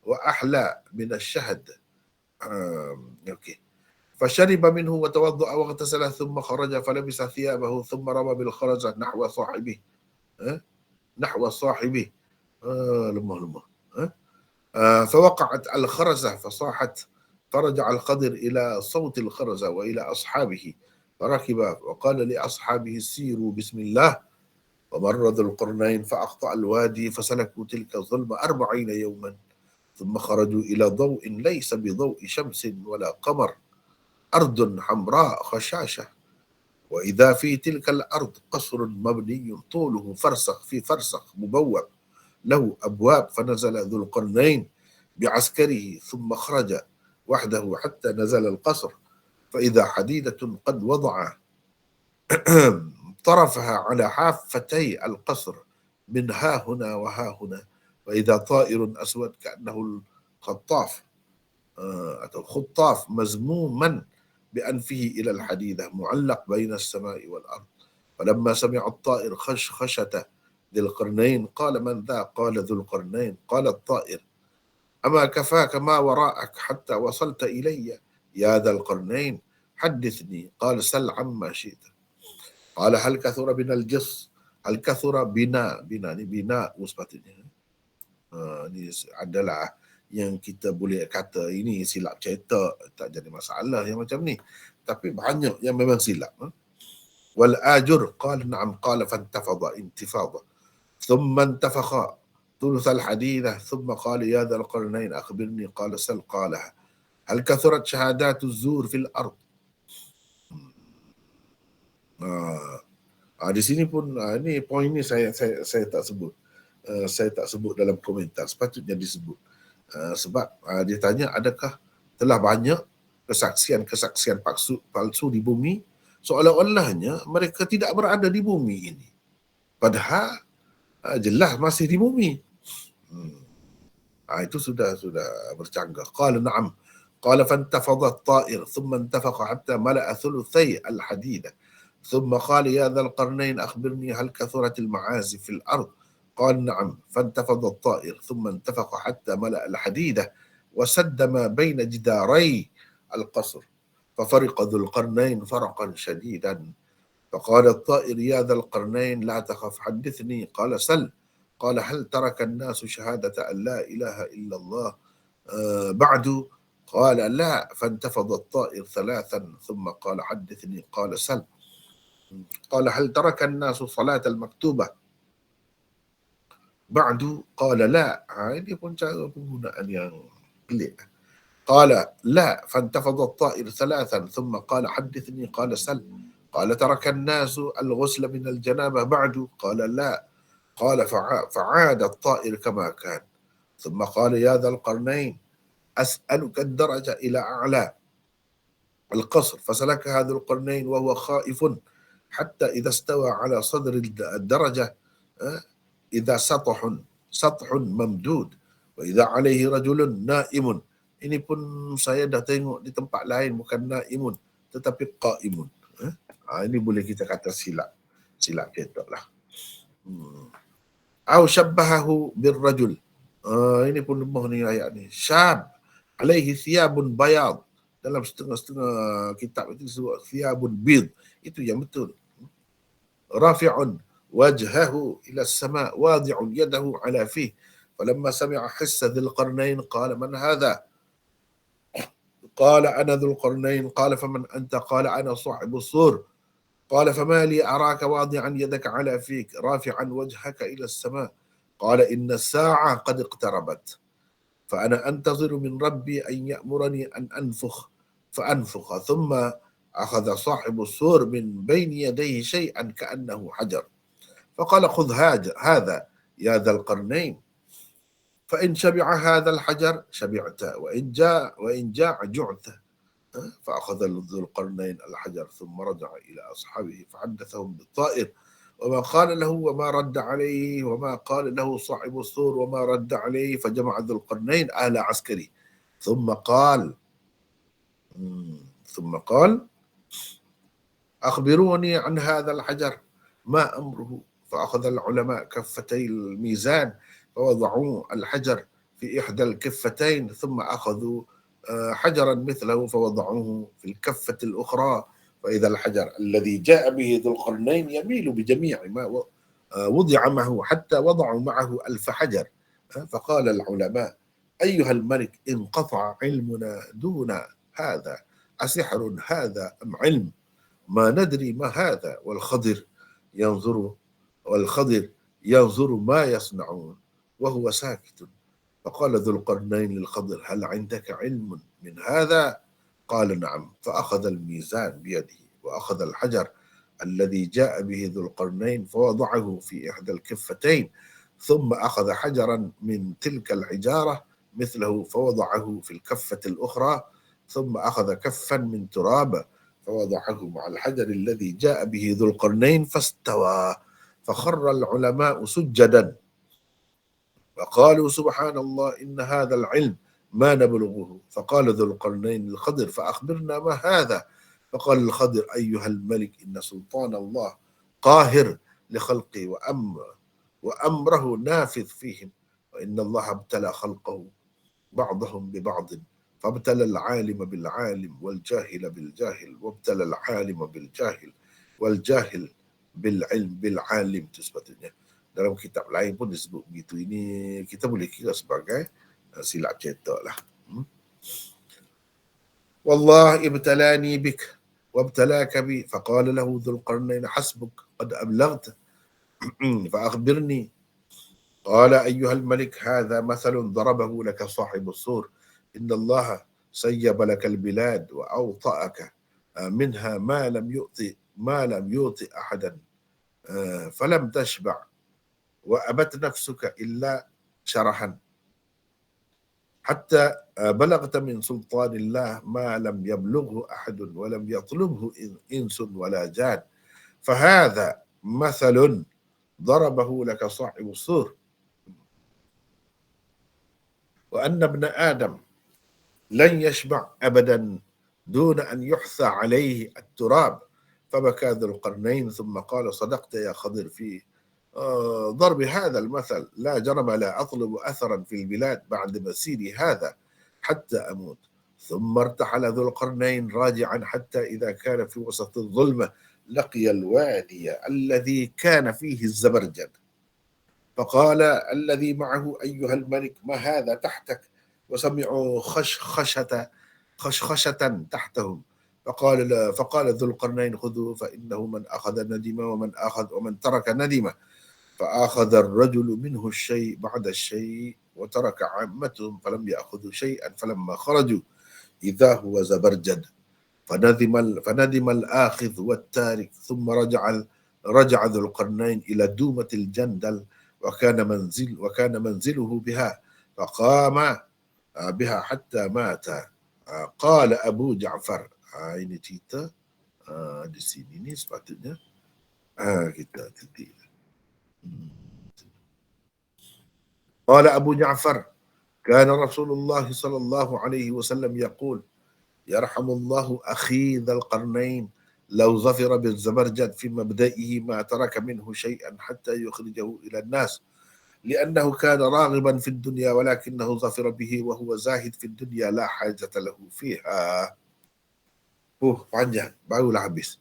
وأحلى من الشهد. فشرب منه وتوضأ واغتسل ثم خرج فلبس ثيابه ثم رمى بالخرزة نحو صاحبه لمه فوقعت الخرزة فصاحت فرجع الخضر إلى صوت الخرزة وإلى أصحابه فركب وقال لأصحابه سيروا بسم الله ومر ذو القرنين فأخطأ الوادي فسلكوا تلك الظلم 40 يوما ثم خرجوا إلى ضوء ليس بضوء شمس ولا قمر أرض حمراء خشاشة وإذا في تلك الأرض قصر مبني طوله فرسخ في فرسخ مبوب له أبواب فنزل ذو القرنين بعسكره ثم خرج وحده حتى نزل القصر فإذا حديدة قد وضع طرفها على حافتي القصر من ها هنا وها هنا وإذا طائر أسود كأنه الخطاف مزموما بأنفه إلى الحديدة معلق بين السماء والأرض فلما سمع الطائر خشخشة ذي القرنين قال من ذا؟ قال ذو القرنين. قال الطائر أما كفاك ما وراءك حتى وصلت إلي يا ذا القرنين حدثني. قال سل عما شئت. قال هل كثر بنا الجص هل كثر بنا ni bina sepatutnya ni adalah yang kita boleh kata ini silap cetak, tak jadi masalah yang macam ni, tapi banyak yang memang silap. Wal ajur qala na'am qala fantafadha intifadha thumma intafakha ثلث الحديثة ثم قال يا ذا القرنين أخبرني قال سل قالها هل كثرت شهادات الزور في الأرض. Di sini pun ini poin ni saya tak sebut. Saya tak sebut dalam komentar, sepatutnya disebut. Sebab dia tanya adakah telah banyak kesaksian-kesaksian palsu di bumi, seolah-olahnya mereka tidak berada di bumi ini. Padahal jelas masih di bumi. Itu sudah bercanggah. Qala na'am. Qala fantafadha at-ta'ir thumma intafaqa hatta mala'a thuluthai al-hadida. ثم قال يا ذا القرنين أخبرني هل كثرت المعازف في الأرض. قال نعم. فانتفض الطائر ثم انتفخ حتى ملأ الحديدة وسد ما بين جداري القصر ففرق ذو القرنين فرقا شديدا فقال الطائر يا ذا القرنين لا تخف حدثني. قال سل. قال هل ترك الناس شهادة أن لا إله إلا الله بعد. قال لا. فانتفض الطائر ثلاثا ثم قال حدثني. قال سل. قال هل ترك الناس صلاة المكتوبة بعد. قال لا. ini pun cara penggunaan yang pelik. قال لا. فانتفض الطائر ثلاثا ثم قال حدثني. قال سل. قال ترك الناس الغسل من الجنابة بعد. قال لا. قال فعاد الطائر كما كان ثم قال يا ذا القرنين أسألك الدرجة إلى أعلى القصر فسلك هذا القرنين وهو خائف حتى إذا استوى على صدر الدرجة إذا سطح ممدود وإذا عليه رجل نائم. Ini pun saya dah tengok di tempat lain, bukan naimun tetapi qaimun. Ini boleh kita kata silap cetak lah. Au syabbahahu birrajul. Ini pun lemah ni ayat ni. Syab alaihi thiyabun bayad. Dalam setengah-setengah kitab itu disebut thiyabun bid. Itu yang betul. Rafi'un wajhahu ila as-sama' wadi'un yadahu ala fih. Falamma sami'a hissa dhil qarnain qala man hadha. قال أنا ذو القرنين. قال فمن أنت. قال أنا صاحب الصور. قال فما لي أراك واضعا يدك على فيك رافعا وجهك إلى السماء. قال إن الساعة قد اقتربت فأنا أنتظر من ربي أن يأمرني أن أنفخ فأنفخ ثم أخذ صاحب السور من بين يديه شيئا كأنه حجر فقال خذ هذا يا ذا القرنين فإن شبع هذا الحجر شبعت وإن جاع جعت فأخذ ذو القرنين الحجر ثم رجع إلى أصحابه فحدثهم بالطائر وما قال له وما رد عليه وما قال له صاحب السور وما رد عليه فجمع ذو القرنين أهل عسكري ثم قال أخبروني عن هذا الحجر ما أمره فأخذ العلماء كفتي الميزان فوضعوا الحجر في إحدى الكفتين ثم أخذوا حجرا مثله فوضعوه في الكفة الأخرى فإذا الحجر الذي جاء به ذو القرنين يميل بجميع ما وضع معه حتى وضعوا معه 1000 حجر فقال العلماء أيها الملك انقطع علمنا دون هذا أسحر هذا أم علم ما ندري ما هذا والخضر ينظر ما يصنعون وهو ساكت فقال ذو القرنين للخضر هل عندك علم من هذا قال نعم فأخذ الميزان بيده وأخذ الحجر الذي جاء به ذو القرنين فوضعه في إحدى الكفتين ثم أخذ حجرا من تلك الحجارة مثله فوضعه في الكفة الأخرى ثم أخذ كفا من تراب فوضعه مع الحجر الذي جاء به ذو القرنين فاستوى فخر العلماء سجدا فقالوا سبحان الله إن هذا العلم ما نبلغه فقال ذو القرنين للخضر فأخبرنا ما هذا فقال الخضر أيها الملك إن سلطان الله قاهر لخلقه وأمره نافذ فيهم وإن الله ابتلى خلقه بعضهم ببعض فابتلى العالم بالعالم والجاهل بالجاهل وابتلى العالم بالجاهل والجاهل بالعالم itu sebetulnya. Dalam kitab lain pun disebut begitu. Ini kita boleh kira sebagai silap cetak lah. والله ابتلاني بك وابتلاك بي فقال له ذو القرنين حسبك قد أبلغت فأخبرني قال أيها الملك هذا مثل ضربه لك صاحب السور إن الله سيب لك البلاد وأوطأك منها ما لم يؤطي أحدا فلم تشبع وأبت نفسك إلا شرحا حتى بلغت من سلطان الله ما لم يبلغه أحد ولم يطلبه إنس ولا جان فهذا مثل ضربه لك صاحب السور وأن ابن آدم لن يشبع أبدا دون أن يحثى عليه التراب فبكى ذو القرنين ثم قال صدقت يا خضر في ضرب هذا المثل لا جرم لا أطلب أثرا في البلاد بعد مسيري هذا حتى أموت ثم ارتحل ذو القرنين راجعا حتى إذا كان في وسط الظلمة لقي الوادي الذي كان فيه الزبرجد فقال الذي معه أيها الملك ما هذا تحتك وسمعوا خشخشة تحتهم فقال ذو القرنين خذوا فإنه من أخذ ندم ومن ترك ندم فأخذ الرجل منه الشيء بعد الشيء وترك عامتهم فلم يأخذوا شيئا فلما خرجوا إذا هو زبرجد فندم الآخذ والتارك ثم رجع ذو القرنين إلى دومة الجندل وكان منزله بها فقام بها حتى مات قال أبو جعفر ini cerita di sini ni sepatutnya kita titik. قال أبو جعفر كان رسول الله صلى الله عليه وسلم يقول يرحم الله أخي ذا القرنين لو ظفر بالزبرجد في مبدئه ما ترك منه شيئا حتى يخرجه إلى الناس لأنه كان راغبا في الدنيا ولكنه ظفر به وهو زاهد في الدنيا لا حاجة له فيها. Panjang, barulah habis.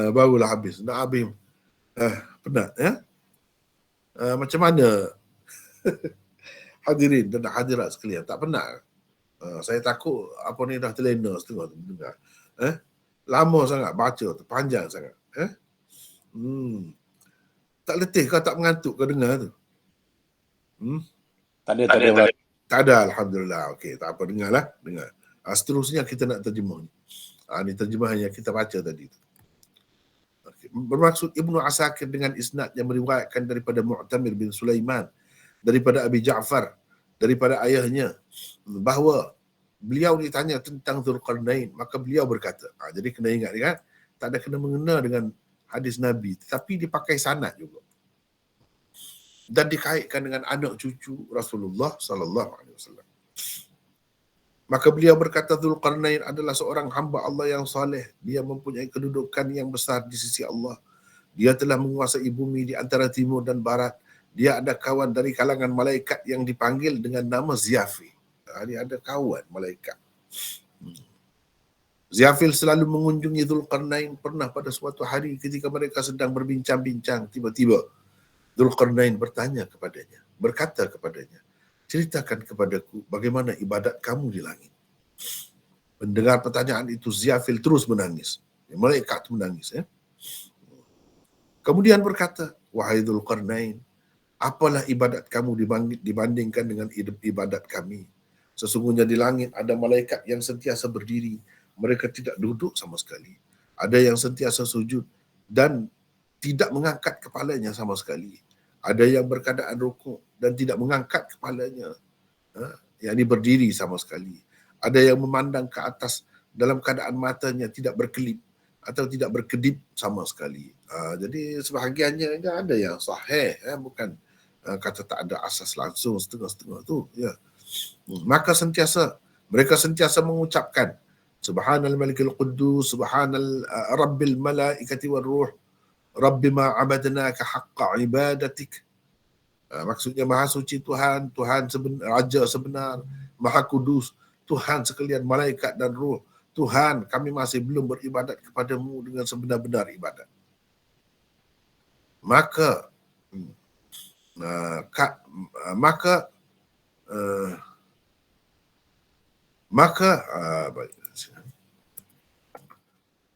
Barulah habis. Nak habis. Penat ya. Macam mana hadirin dan hadirat sekalian, tak penat? Saya takut apa ni dah terlena setengah tu dengar. Lama sangat baca tu, panjang sangat. Tak letih kau, tak mengantuk kau dengar tu? Tak ada. Tak ada, alhamdulillah. Okey, tak apa, dengarlah, dengar. Seterusnya kita nak terjemah ni. Ini terjemahan yang kita baca tadi. Okay. Bermaksud Ibnu Asakir dengan isnad yang meriwayatkan daripada Mu'tamir bin Sulaiman, daripada Abi Ja'far, daripada ayahnya, bahawa beliau ditanya tentang Dzulqarnain, maka beliau berkata, jadi kena ingat kan, tak ada kena mengena dengan hadis Nabi, tetapi dipakai sanad juga. Dan dikaitkan dengan anak cucu Rasulullah sallallahu alaihi wasallam. Maka beliau berkata, Dzulqarnain adalah seorang hamba Allah yang soleh. Dia mempunyai kedudukan yang besar di sisi Allah. Dia telah menguasai bumi di antara timur dan barat. Dia ada kawan dari kalangan malaikat yang dipanggil dengan nama Ziyafil. Dia ada kawan malaikat. Ziyafil selalu mengunjungi Dzulqarnain. Pernah pada suatu hari ketika mereka sedang berbincang-bincang, tiba-tiba Dzulqarnain berkata kepadanya, ceritakan kepadaku bagaimana ibadat kamu di langit. Mendengar pertanyaan itu, Ziyafil terus menangis. Malaikat menangis. Kemudian berkata, wahai Dzulqarnain, apalah ibadat kamu dibandingkan dengan ibadat kami? Sesungguhnya di langit ada malaikat yang sentiasa berdiri. Mereka tidak duduk sama sekali. Ada yang sentiasa sujud dan tidak mengangkat kepalanya sama sekali. Ada yang berkeadaan rukuk dan tidak mengangkat kepalanya, yakni berdiri sama sekali. Ada yang memandang ke atas dalam keadaan matanya tidak berkelip atau tidak berkedip sama sekali. Jadi sebahagiannya ada yang sahih, bukan kata tak ada asas langsung, setengah-setengah tu. Ya. Maka mereka sentiasa mengucapkan Subhanal Malikil Quddus, Subhanal Rabbil Malaikati wal Ruh, Rabbi ma abadnaka haqqa ibadatik. Maksudnya Maha Suci Tuhan, Raja sebenar, Maha Kudus, Tuhan sekalian malaikat dan ruh. Tuhan, kami masih belum beribadat kepadamu dengan sebenar-benar ibadat. Maka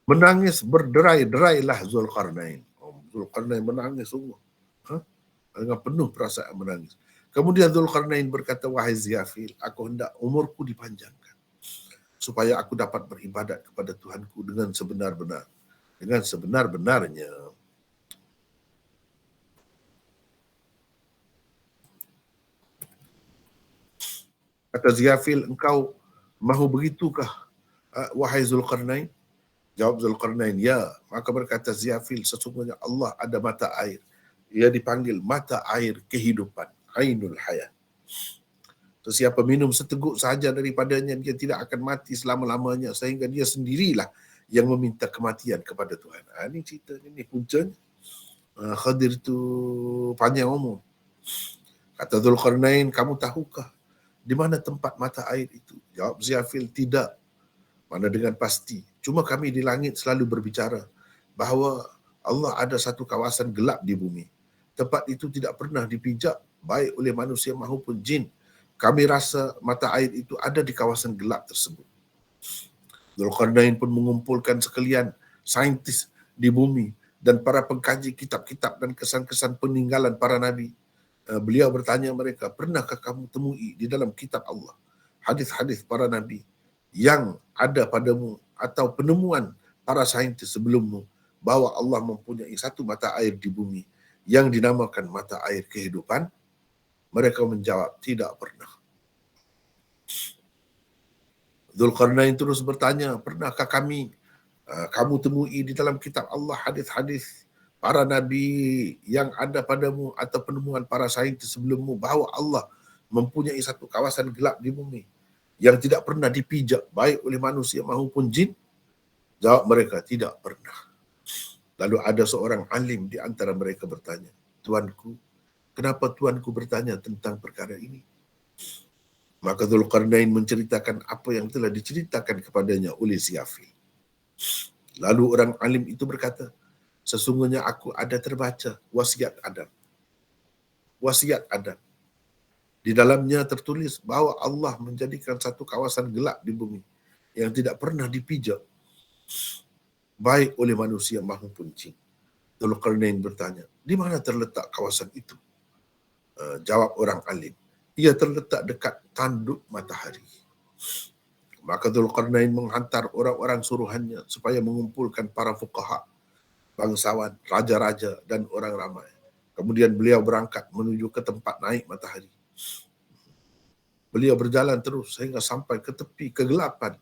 menangis berderai-derailah Dzulqarnain. Dzulqarnain menangis sungguh. Dengan penuh perasaan menangis. Kemudian Dzulqarnain berkata, wahai Ziyafil, aku hendak umurku dipanjangkan supaya aku dapat beribadat kepada Tuhanku dengan sebenar-benarnya. Kata Ziyafil, engkau mahu begitukah, wahai Dzulqarnain? Jawab Dzulqarnain, ya. Maka berkata Ziyafil, sesungguhnya Allah ada mata air. Ia dipanggil mata air kehidupan, Ainul Hayat. Sesiapa minum seteguk sahaja daripadanya, dia tidak akan mati selama-lamanya, sehingga dia sendirilah yang meminta kematian kepada Tuhan. Ini cerita, ini puncanya. Khadir itu panjang umur. Kata Dzulqarnain, kamu tahukah di mana tempat mata air itu? Jawab Ziyafil, tidak. Mana dengan pasti. Cuma kami di langit selalu berbicara bahawa Allah ada satu kawasan gelap di bumi. Tempat itu tidak pernah dipijak baik oleh manusia maupun jin. Kami rasa mata air itu ada di kawasan gelap tersebut. Dzulqarnain pun mengumpulkan sekalian saintis di bumi dan para pengkaji kitab-kitab dan kesan-kesan peninggalan para nabi. Beliau bertanya mereka, pernahkah kamu temui di dalam kitab Allah hadis-hadis para nabi yang ada padamu atau penemuan para saintis sebelummu bahawa Allah mempunyai satu mata air di bumi yang dinamakan mata air kehidupan? Mereka menjawab, tidak pernah. Dzulqarnain terus bertanya, pernahkah kamu temui di dalam kitab Allah hadis-hadis para nabi yang ada padamu atau penemuan para saintis sebelummu bahawa Allah mempunyai satu kawasan gelap di bumi yang tidak pernah dipijak baik oleh manusia maupun jin? Jawab mereka, tidak pernah. Lalu ada seorang alim di antara mereka bertanya, Tuanku, kenapa Tuanku bertanya tentang perkara ini? Maka Dzulqarnain menceritakan apa yang telah diceritakan kepadanya oleh Ziyafil. Lalu orang alim itu berkata, sesungguhnya aku ada terbaca wasiat Adam. Wasiat Adam. Di dalamnya tertulis bahawa Allah menjadikan satu kawasan gelap di bumi yang tidak pernah dipijak baik oleh manusia maupun jin. Dzulqarnain bertanya, di mana terletak kawasan itu? Jawab orang alim, ia terletak dekat tanduk matahari. Maka Dzulqarnain menghantar orang-orang suruhannya supaya mengumpulkan para fuqaha, bangsawan, raja-raja dan orang ramai. Kemudian beliau berangkat menuju ke tempat naik matahari. Beliau berjalan terus sehingga sampai ke tepi kegelapan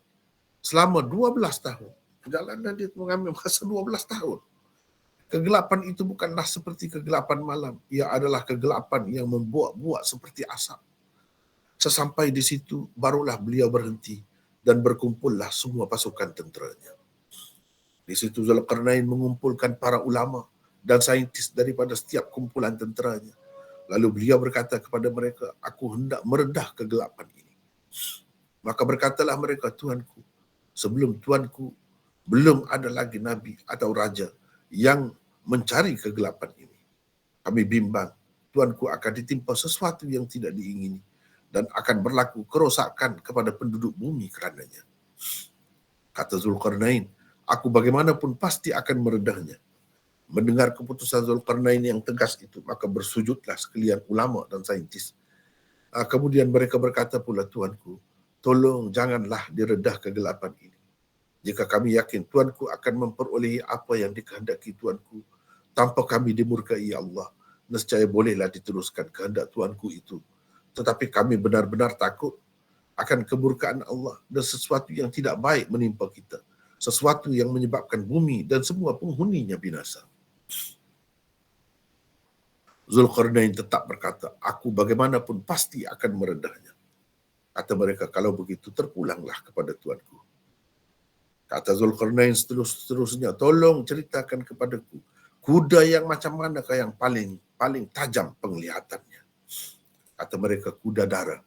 selama 12 tahun. Perjalanan dia mengambil masa 12 tahun. Kegelapan itu bukanlah seperti kegelapan malam. Ia adalah kegelapan yang membuak-buak seperti asap. Sesampai di situ, barulah beliau berhenti dan berkumpullah semua pasukan tenteranya. Di situ Dzulqarnain mengumpulkan para ulama dan saintis daripada setiap kumpulan tenteranya. Lalu beliau berkata kepada mereka, aku hendak meredah kegelapan ini. Maka berkatalah mereka, Tuanku, sebelum Tuanku belum ada lagi nabi atau raja yang mencari kegelapan ini. Kami bimbang Tuanku akan ditimpa sesuatu yang tidak diingini dan akan berlaku kerosakan kepada penduduk bumi kerananya. Kata Dzulqarnain, aku bagaimanapun pasti akan meredahnya. Mendengar keputusan Dzulqarnain yang tegas itu, maka bersujudlah sekalian ulama dan saintis. Kemudian mereka berkata pula, Tuanku, tolong janganlah diredah kegelapan ini. Jika kami yakin Tuanku akan memperolehi apa yang dikehendaki Tuanku, tanpa kami dimurkai Allah, nescaya bolehlah diteruskan kehendak Tuanku itu. Tetapi kami benar-benar takut akan kemurkaan Allah dan sesuatu yang tidak baik menimpa kita. Sesuatu yang menyebabkan bumi dan semua penghuninya binasa. Dzulqarnain tetap berkata, aku bagaimanapun pasti akan meredahnya. Kata mereka, kalau begitu terpulanglah kepada Tuanku. Kata Dzulqarnain seterusnya, tolong ceritakan kepadaku, kuda yang macam manakah yang paling tajam penglihatannya? Kata mereka, kuda dara.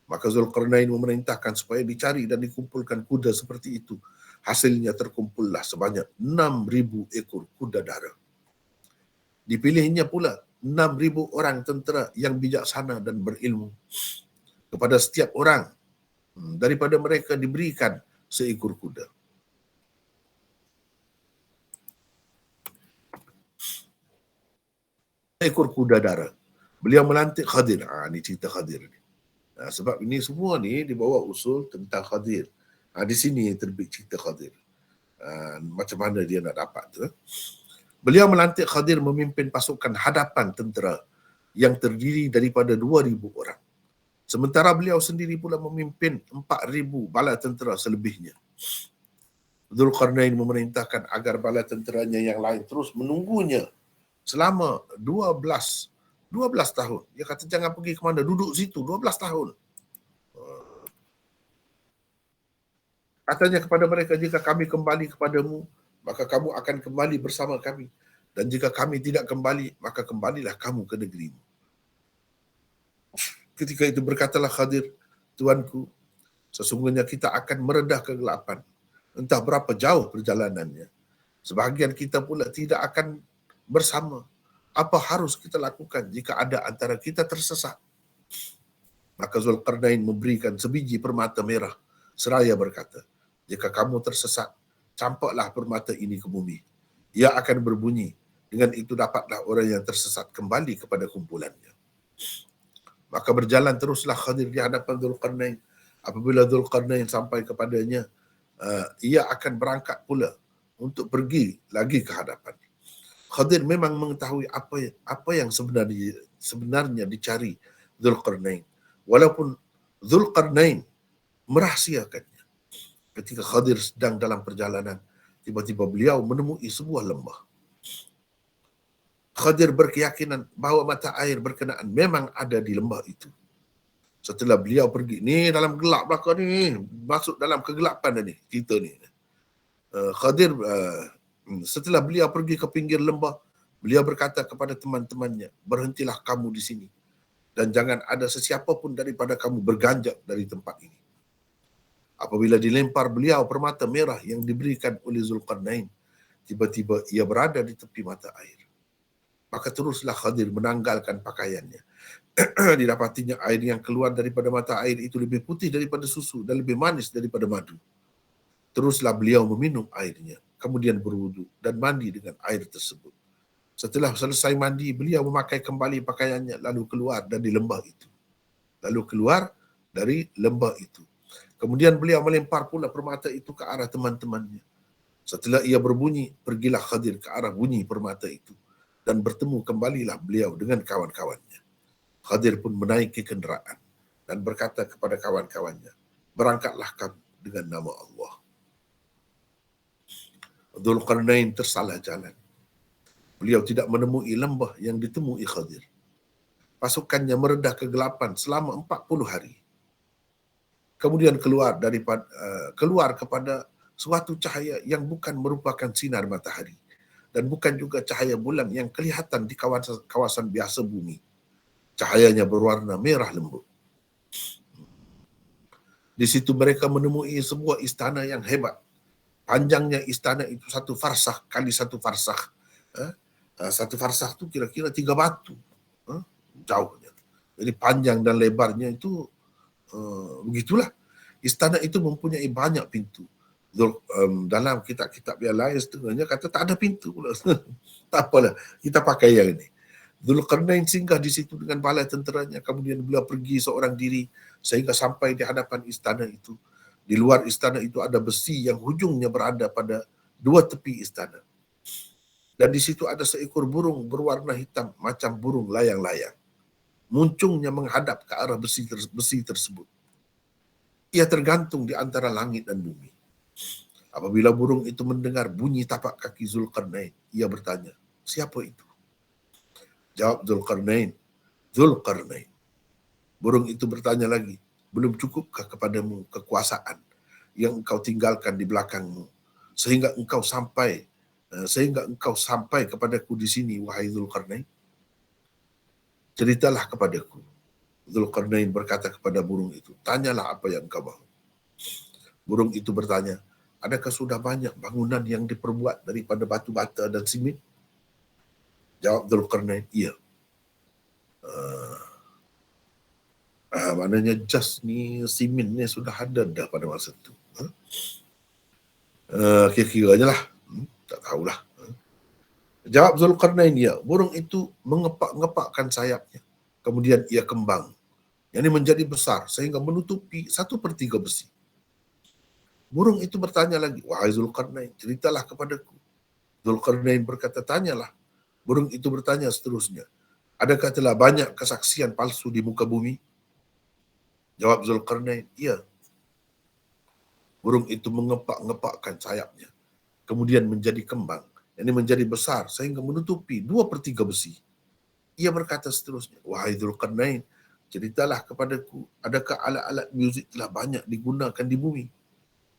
Maka Dzulqarnain memerintahkan supaya dicari dan dikumpulkan kuda seperti itu. Hasilnya terkumpullah sebanyak 6,000 ekor kuda dara. Dipilihnya pula 6,000 orang tentera yang bijaksana dan berilmu. Kepada setiap orang daripada mereka diberikan seekor kuda. Ekor kuda dara. Beliau melantik Khadir. Ini cerita Khadir ni. Sebab ini semua ni dibawa usul tentang Khadir. Di sini terbit cerita Khadir. Macam mana dia nak dapat tu. Beliau melantik Khadir memimpin pasukan hadapan tentera yang terdiri daripada 2,000 orang. Sementara beliau sendiri pula memimpin 4,000 bala tentera selebihnya. Dzulqarnain memerintahkan agar bala tenteranya yang lain terus menunggunya selama 12 tahun. Dia kata jangan pergi ke mana, duduk situ 12 tahun. Katanya kepada mereka, jika kami kembali kepadamu, maka kamu akan kembali bersama kami. Dan jika kami tidak kembali, maka kembalilah kamu ke negerimu. Ketika itu berkatalah Khadir, Tuanku, sesungguhnya kita akan meredah kegelapan. Entah berapa jauh perjalanannya. Sebahagian kita pula tidak akan bersama. Apa harus kita lakukan jika ada antara kita tersesat? Maka Dzulqarnain memberikan sebiji permata merah seraya berkata, jika kamu tersesat, campaklah permata ini ke bumi. Ia akan berbunyi. Dengan itu dapatlah orang yang tersesat kembali kepada kumpulannya. Maka berjalan teruslah Khadir di hadapan Dzulqarnain. Apabila Dzulqarnain sampai kepadanya, ia akan berangkat pula untuk pergi lagi ke hadapan. Khadir memang mengetahui apa yang sebenarnya dicari Dzulqarnain. Walaupun Dzulqarnain merahsiakannya. Ketika Khadir sedang dalam perjalanan, tiba-tiba beliau menemui sebuah lembah. Khadir berkeyakinan bahawa mata air berkenaan memang ada di lembah itu. Setelah beliau pergi, ni dalam gelap belakang ni, masuk dalam kegelapan ni, cerita ni. Khadir, setelah beliau pergi ke pinggir lembah, beliau berkata kepada teman-temannya, berhentilah kamu di sini dan jangan ada sesiapa pun daripada kamu berganjak dari tempat ini. Apabila dilempar beliau permata merah yang diberikan oleh Dzulqarnain, tiba-tiba ia berada di tepi mata air. Maka teruslah Khadir menanggalkan pakaiannya. Didapatinya air yang keluar daripada mata air itu lebih putih daripada susu dan lebih manis daripada madu. Teruslah beliau meminum airnya, kemudian berwudu dan mandi dengan air tersebut. Setelah selesai mandi, beliau memakai kembali pakaiannya lalu keluar dari lembah itu. Kemudian beliau melempar pula permata itu ke arah teman-temannya. Setelah ia berbunyi, pergilah Khadir ke arah bunyi permata itu dan bertemu kembalilah beliau dengan kawan-kawannya. Khadir pun menaiki kenderaan dan berkata kepada kawan-kawannya, berangkatlah kamu dengan nama Allah. Dzulqarnain tersalah jalan. Beliau tidak menemui lembah yang ditemui Khadir. Pasukannya meredah kegelapan selama 40 hari. Kemudian keluar kepada suatu cahaya yang bukan merupakan sinar matahari dan bukan juga cahaya bulan yang kelihatan di kawasan biasa bumi. Cahayanya berwarna merah lembut. Di situ mereka menemui sebuah istana yang hebat. Panjangnya istana itu 1 farsakh kali 1 farsakh. 1 farsakh itu kira-kira 3 batu. Jauhnya. Jadi panjang dan lebarnya itu begitulah. Istana itu mempunyai banyak pintu. Dalam kitab-kitab yang lain setengahnya kata tak ada pintu pula. Tak apalah, kita pakai yang ini. Dzulqarnain singgah di situ dengan bala tenteranya. Kemudian beliau pergi seorang diri sehingga sampai di hadapan istana itu. Di luar istana itu ada besi yang hujungnya berada pada 2 tepi istana. Dan di situ ada seekor burung berwarna hitam macam burung layang-layang. Muncungnya menghadap ke arah besi tersebut. Ia tergantung di antara langit dan bumi. Apabila burung itu mendengar bunyi tapak kaki Dzulqarnain, ia bertanya, siapa itu? Jawab Dzulqarnain, Dzulqarnain. Burung itu bertanya lagi, belum cukupkah kepadamu kekuasaan yang engkau tinggalkan di belakangmu sehingga engkau sampai kepadaku di sini, wahai Dzulqarnain? Ceritalah kepadaku. Dzulqarnain berkata kepada burung itu, tanyalah apa yang engkau mahu. Burung itu bertanya, adakah sudah banyak bangunan yang diperbuat daripada batu bata dan simit? Jawab Dzulqarnain, iya. Maknanya jas ni, simen ni sudah ada dah pada masa itu. Kira-kiranya lah. Tak tahulah. Jawab Dzulqarnain, ya. Burung itu mengepak-ngepakkan sayapnya. Kemudian ia kembang. Yang ini menjadi besar sehingga menutupi 1/3 besi. Burung itu bertanya lagi, wahai Dzulqarnain, ceritalah kepadaku. Dzulqarnain berkata, tanyalah. Burung itu bertanya seterusnya, adakah telah banyak kesaksian palsu di muka bumi? Jawab Dzulqarnain, iya. Burung itu mengepak-ngepakkan sayapnya. Kemudian menjadi kembang. Yang ini menjadi besar sehingga menutupi 2/3 besi. Ia berkata seterusnya, wahai Dzulqarnain, ceritalah kepadaku, adakah alat-alat muzik telah banyak digunakan di bumi?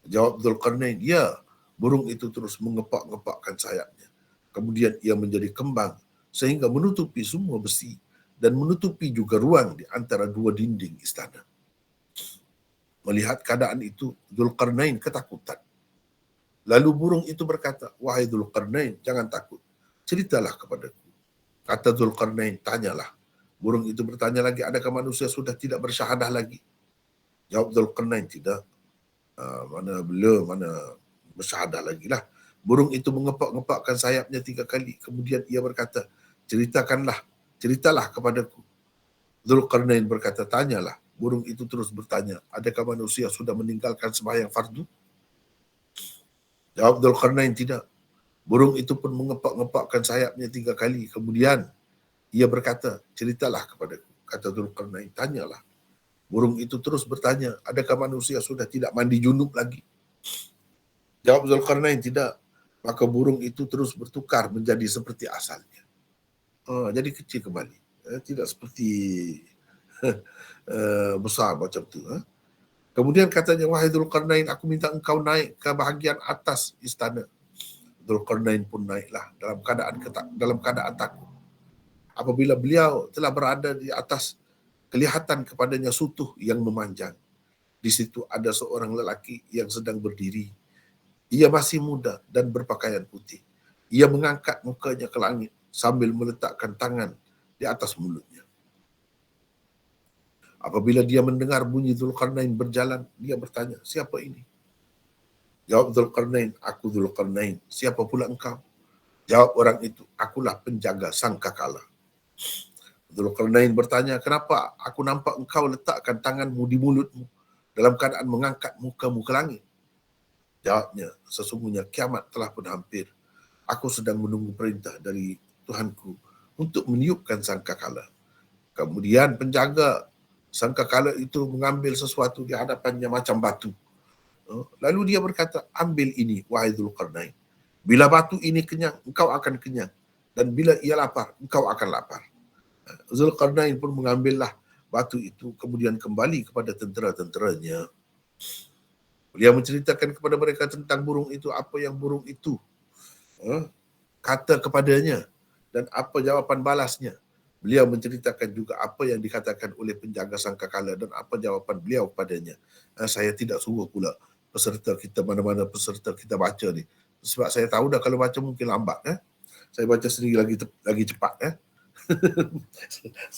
Jawab Dzulqarnain, ya. Burung itu terus mengepak-ngepakkan sayapnya. Kemudian ia menjadi kembang sehingga menutupi semua besi dan menutupi juga ruang di antara 2 dinding istana. Melihat keadaan itu, Dzulqarnain ketakutan. Lalu burung itu berkata, wahai Dzulqarnain, jangan takut. Ceritalah kepadaku. Kata Dzulqarnain, tanyalah. Burung itu bertanya lagi, adakah manusia sudah tidak bersyahadah lagi? Jawab Dzulqarnain, tidak. Mana bersyahadah lagi lah. Burung itu mengepak-ngepakkan sayapnya 3 kali. Kemudian ia berkata, ceritalah kepadaku. Dzulqarnain berkata, tanyalah. Burung itu terus bertanya, adakah manusia sudah meninggalkan sembahyang fardu? Jawab Dzulqarnain, tidak. Burung itu pun mengepak-ngepakkan sayapnya 3 kali. Kemudian ia berkata, ceritalah kepadaku. Kata Dzulqarnain, tanyalah. Burung itu terus bertanya, adakah manusia sudah tidak mandi junub lagi? Jawab Dzulqarnain, tidak. Maka burung itu terus bertukar menjadi seperti asalnya. Jadi kecil kembali. Tidak seperti besar macam tu. Kemudian katanya, wahai Dzulqarnain, aku minta engkau naik ke bahagian atas istana. Dzulqarnain pun naiklah dalam keadaan takut. Apabila beliau telah berada di atas, kelihatan kepadanya sutuh yang memanjang. Di situ ada seorang lelaki yang sedang berdiri. Ia masih muda dan berpakaian putih. Ia mengangkat mukanya ke langit sambil meletakkan tangan di atas mulutnya. Apabila dia mendengar bunyi Dzulqarnain berjalan, dia bertanya, siapa ini? Jawab Dzulqarnain, aku Dzulqarnain. Siapa pula engkau? Jawab orang itu, akulah penjaga sangkakala. Dzulqarnain bertanya, kenapa aku nampak engkau letakkan tanganmu di mulutmu dalam keadaan mengangkat mukamu ke langit? Jawabnya, sesungguhnya kiamat telah pun hampir. Aku sedang menunggu perintah dari Tuhanku untuk meniupkan sangkakala. Kemudian penjaga sangkakala itu mengambil sesuatu di hadapannya macam batu. Lalu dia berkata, ambil ini, wahai Dzulqarnain. Bila batu ini kenyang, engkau akan kenyang. Dan bila ia lapar, engkau akan lapar. Dzulqarnain pun mengambillah batu itu, kemudian kembali kepada tentera-tenteranya. Beliau menceritakan kepada mereka tentang burung itu, apa yang burung itu kata kepadanya dan apa jawapan balasnya. Beliau menceritakan juga apa yang dikatakan oleh penjaga sangkakala dan apa jawapan beliau padanya. Saya tidak suruh pula peserta kita, mana-mana peserta kita baca ni. Sebab saya tahu dah kalau baca mungkin lambat. Saya baca sendiri lagi cepat.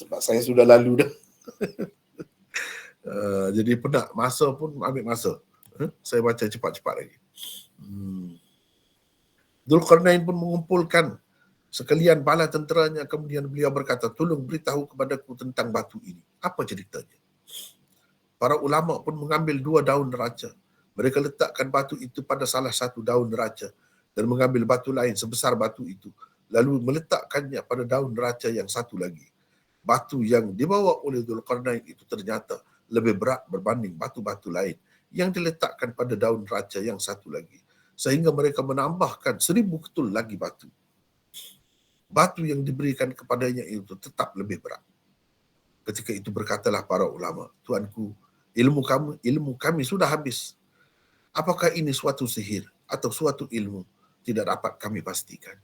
Sebab saya sudah lalu dah. Jadi penat, masa pun ambil masa. Saya baca cepat-cepat lagi. Dzulqarnain pun mengumpulkan sekalian bala tenteranya, kemudian beliau berkata, tolong beritahu kepadaku tentang batu ini. Apa ceritanya? Para ulama pun mengambil 2 daun neraca. Mereka letakkan batu itu pada salah satu daun neraca dan mengambil batu lain sebesar batu itu. Lalu meletakkannya pada daun neraca yang satu lagi. Batu yang dibawa oleh Dzulqarnain itu ternyata lebih berat berbanding batu-batu lain yang diletakkan pada daun neraca yang satu lagi. Sehingga mereka menambahkan 1000 ketul lagi batu. Batu yang diberikan kepadanya itu tetap lebih berat. Ketika itu berkatalah para ulama, Tuanku, ilmu kami sudah habis. Apakah ini suatu sihir atau suatu ilmu? Tidak dapat kami pastikan.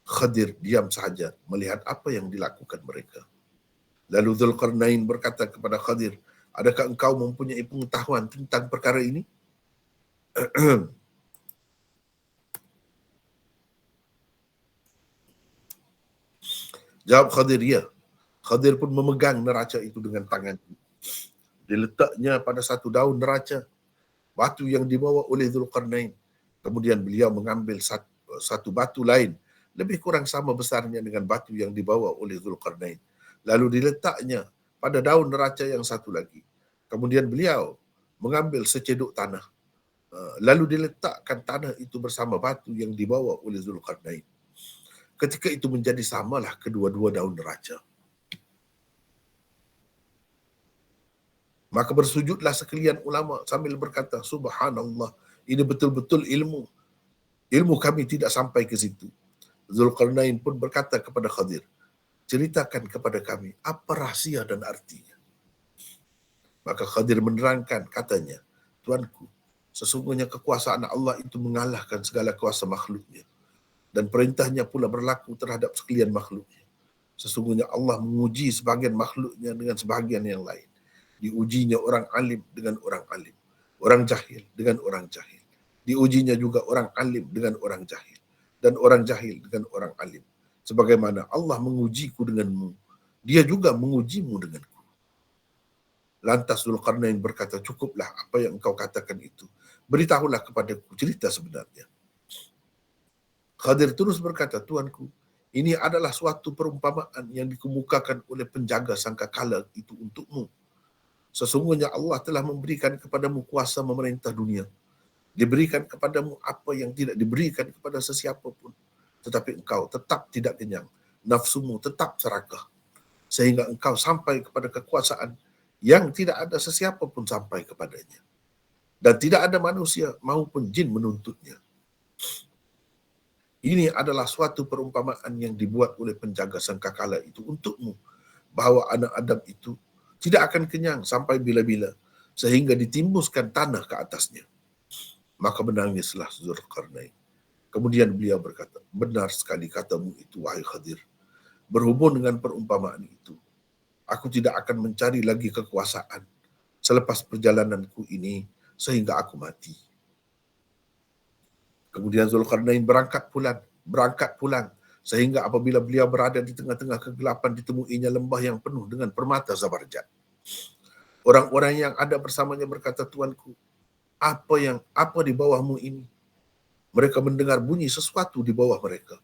Khadir diam saja melihat apa yang dilakukan mereka. Lalu Dzulqarnain berkata kepada Khadir, adakah engkau mempunyai pengetahuan tentang perkara ini? Jawab Khadir, ya. Khadir pun memegang neraca itu dengan tangan. Diletaknya pada satu daun neraca, batu yang dibawa oleh Dzulqarnain. Kemudian beliau mengambil satu batu lain, lebih kurang sama besarnya dengan batu yang dibawa oleh Dzulqarnain. Lalu diletaknya pada daun neraca yang satu lagi. Kemudian beliau mengambil secedok tanah. Lalu diletakkan tanah itu bersama batu yang dibawa oleh Dzulqarnain. Ketika itu menjadi samalah kedua-dua daun neraca. Maka bersujudlah sekalian ulama sambil berkata, Subhanallah, ini betul-betul ilmu. Ilmu kami tidak sampai ke situ. Dzulqarnain pun berkata kepada Khadir, ceritakan kepada kami apa rahsia dan artinya. Maka Khadir menerangkan, katanya, Tuanku, sesungguhnya kekuasaan Allah itu mengalahkan segala kuasa makhluknya. Dan perintahnya pula berlaku terhadap sekalian makhluknya. Sesungguhnya Allah menguji sebahagian makhluknya dengan sebahagian yang lain. Diujinya orang alim dengan orang alim. Orang jahil dengan orang jahil. Diujinya juga orang alim dengan orang jahil. Dan orang jahil dengan orang alim. Sebagaimana Allah mengujiku denganmu, Dia juga mengujimu denganku. Lantas Dzulqarnain berkata, cukuplah apa yang engkau katakan itu. Beritahulah kepadaku cerita sebenarnya. Khadir terus berkata, Tuanku, ini adalah suatu perumpamaan yang dikemukakan oleh penjaga sangkakala itu untukmu. Sesungguhnya Allah telah memberikan kepadamu kuasa memerintah dunia. Diberikan kepadamu apa yang tidak diberikan kepada sesiapa pun. Tetapi engkau tetap tidak kenyang. Nafsumu tetap serakah. Sehingga engkau sampai kepada kekuasaan yang tidak ada sesiapa pun sampai kepadanya. Dan tidak ada manusia maupun jin menuntutnya. Ini adalah suatu perumpamaan yang dibuat oleh penjaga sangkakala itu untukmu. Bahawa anak Adam itu tidak akan kenyang sampai bila-bila. Sehingga ditimbuskan tanah ke atasnya. Maka menangislah Dzulqarnain. Kemudian beliau berkata, benar sekali katamu itu, wahai Khadir. Berhubung dengan perumpamaan itu, aku tidak akan mencari lagi kekuasaan selepas perjalananku ini sehingga aku mati. Kemudian Dzulqarnain berangkat pulang sehingga apabila beliau berada di tengah-tengah kegelapan ditemuinya lembah yang penuh dengan permata zabarjad. Orang-orang yang ada bersamanya berkata, Tuanku, apa di bawahmu ini? mereka mendengar bunyi sesuatu di bawah mereka.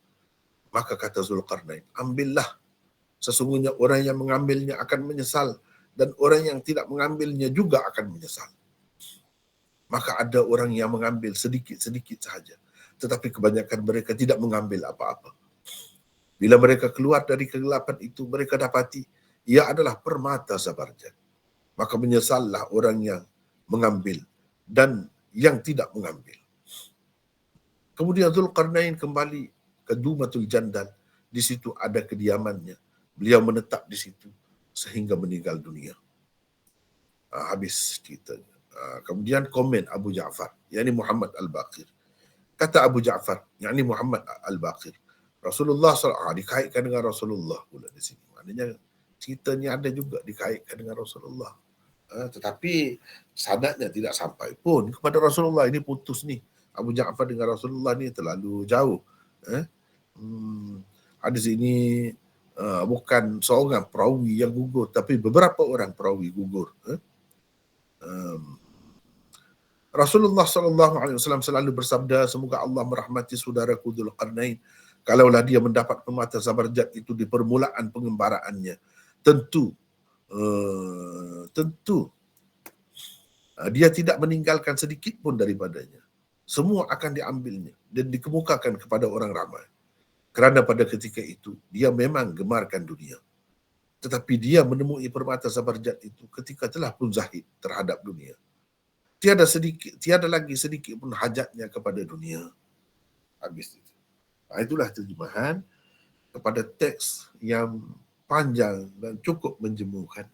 Maka kata Zulkarnain, ambillah, sesungguhnya orang yang mengambilnya akan menyesal dan orang yang tidak mengambilnya juga akan menyesal. Maka ada orang yang mengambil sedikit-sedikit sahaja, tetapi kebanyakan mereka tidak mengambil apa-apa. Bila mereka keluar dari kegelapan itu, mereka dapati ia adalah permata Zabarjad. Maka menyesallah orang yang mengambil dan yang tidak mengambil. Kemudian Zulkarnain kembali ke Dumatul Jandal. Di situ ada kediamannya. Beliau menetap di situ sehingga meninggal dunia. Habis ceritanya. Kemudian komen Abu Ja'far, yakni Muhammad Al-Baqir. Kata Abu Ja'far, yakni Muhammad Al-Baqir, Rasulullah SAW dikaitkan dengan Rasulullah pula di sini. Maknanya ceritanya ada juga dikaitkan dengan Rasulullah. Tetapi sanadnya tidak sampai pun kepada Rasulullah. Ini putus ni. Abu Ja'far dengan Rasulullah ni terlalu jauh. Hadis ini bukan seorang perawi yang gugur, tapi beberapa orang perawi gugur. Rasulullah SAW selalu bersabda, semoga Allah merahmati saudaraku Dzulqarnain. Kalaulah dia mendapat permata Zabarjad itu di permulaan pengembaraannya, tentu dia tidak meninggalkan sedikit pun daripadanya. Semua akan diambilnya dan dikemukakan kepada orang ramai. Kerana pada ketika itu, dia memang gemarkan dunia. Tetapi dia menemui permata Zabarjad itu ketika telah pun zahid terhadap dunia. Tiada lagi sedikit pun hajatnya kepada dunia. Habis itu. Itulah terjemahan kepada teks yang panjang dan cukup menjemukan.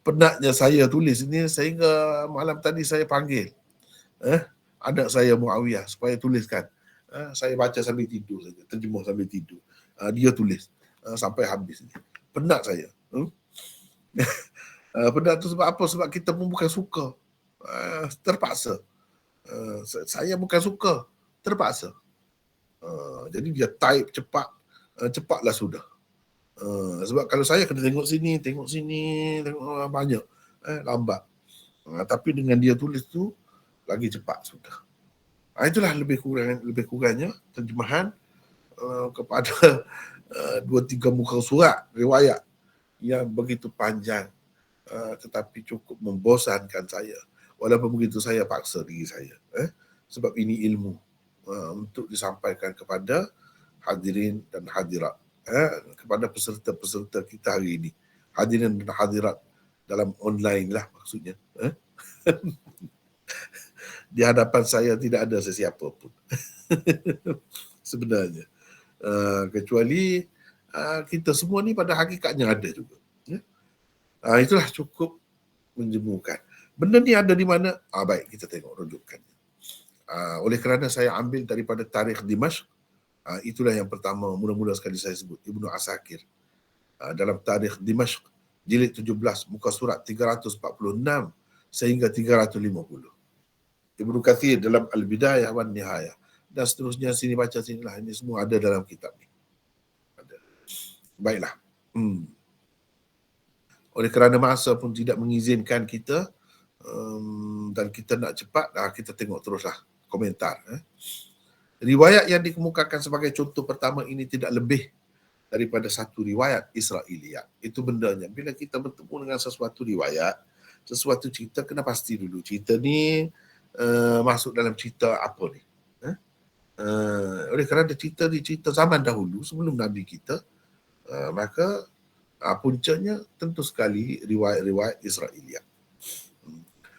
Penatnya saya tulis ini sehingga malam tadi saya panggil anak saya Muawiyah supaya tuliskan. Saya baca sambil tidur saja, terjemah sambil tidur. Dia tulis sampai habis. Penat saya. Penat tu sebab apa? Sebab kita pun bukan suka. Terpaksa. Saya bukan suka. Terpaksa. Jadi dia type cepat. Cepatlah sudah. Sebab kalau saya kena tengok sini, tengok banyak. Lambat. Tapi dengan dia tulis tu, lagi cepat sudah. Itulah lebih kurangnya terjemahan kepada 2-3 muka surat riwayat yang begitu panjang, tetapi cukup membosankan saya. Walaupun begitu saya paksa diri saya, sebab ini ilmu untuk disampaikan kepada hadirin dan hadirat, kepada peserta-peserta kita hari ini, hadirin dan hadirat dalam online lah maksudnya. Di hadapan saya tidak ada sesiapa pun sebenarnya, kecuali kita semua ni pada hakikatnya ada juga. Itulah cukup menjemukan. Benda ni ada di mana? Baik, kita tengok rujukannya. Oleh kerana saya ambil daripada tarikh Dimashq, itulah yang pertama, mula-mula sekali saya sebut, Ibnu Asakir. Dalam tarikh Dimashq, jilid 17, muka surat 346 sehingga 350. Ibnu Kathir dalam Al-Bidayah wan Nihayah. Dan seterusnya, sini baca sinilah. Ini semua ada dalam kitab ni. Ada. Baiklah. Oleh kerana masa pun tidak mengizinkan kita, dan kita nak cepat, kita tengok teruslah komentar. Riwayat yang dikemukakan sebagai contoh pertama ini tidak lebih daripada satu riwayat Israiliyat. Itu bendanya. Bila kita bertemu dengan sesuatu riwayat, sesuatu cerita, kena pasti dulu cerita ni masuk dalam cerita apa ni. Oleh kerana cerita zaman dahulu sebelum Nabi kita, maka puncanya tentu sekali riwayat-riwayat Israiliyat.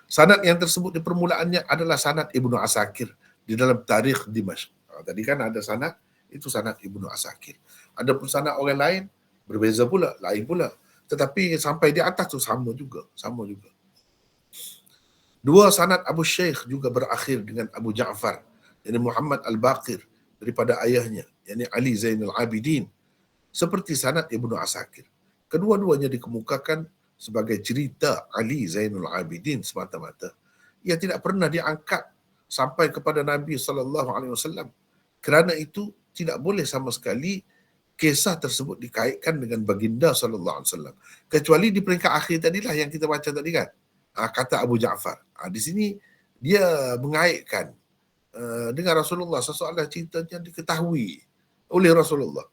Sanad yang tersebut di permulaannya adalah sanad Ibnu Asakir di dalam tarikh Dimashq. Tadi kan ada sanad, itu sanad Ibnu Asakir. Ada pun sanad orang lain, berbeza pula, lain pula. Tetapi sampai di atas tu sama juga. Dua sanad Abu Shaykh juga berakhir dengan Abu Ja'far, yakni Muhammad Al-Baqir, daripada ayahnya, yakni Ali Zainul Abidin, seperti sanad Ibnu Asakir. Kedua-duanya dikemukakan sebagai cerita Ali Zainul Abidin semata-mata. Ia tidak pernah diangkat sampai kepada Nabi SAW. Kerana itu tidak boleh sama sekali kisah tersebut dikaitkan dengan baginda SAW. Kecuali di peringkat akhir tadilah yang kita baca tadi kan. kata Abu Ja'far. Di sini dia mengaitkan dengan Rasulullah, sesoalan ceritanya diketahui oleh Rasulullah.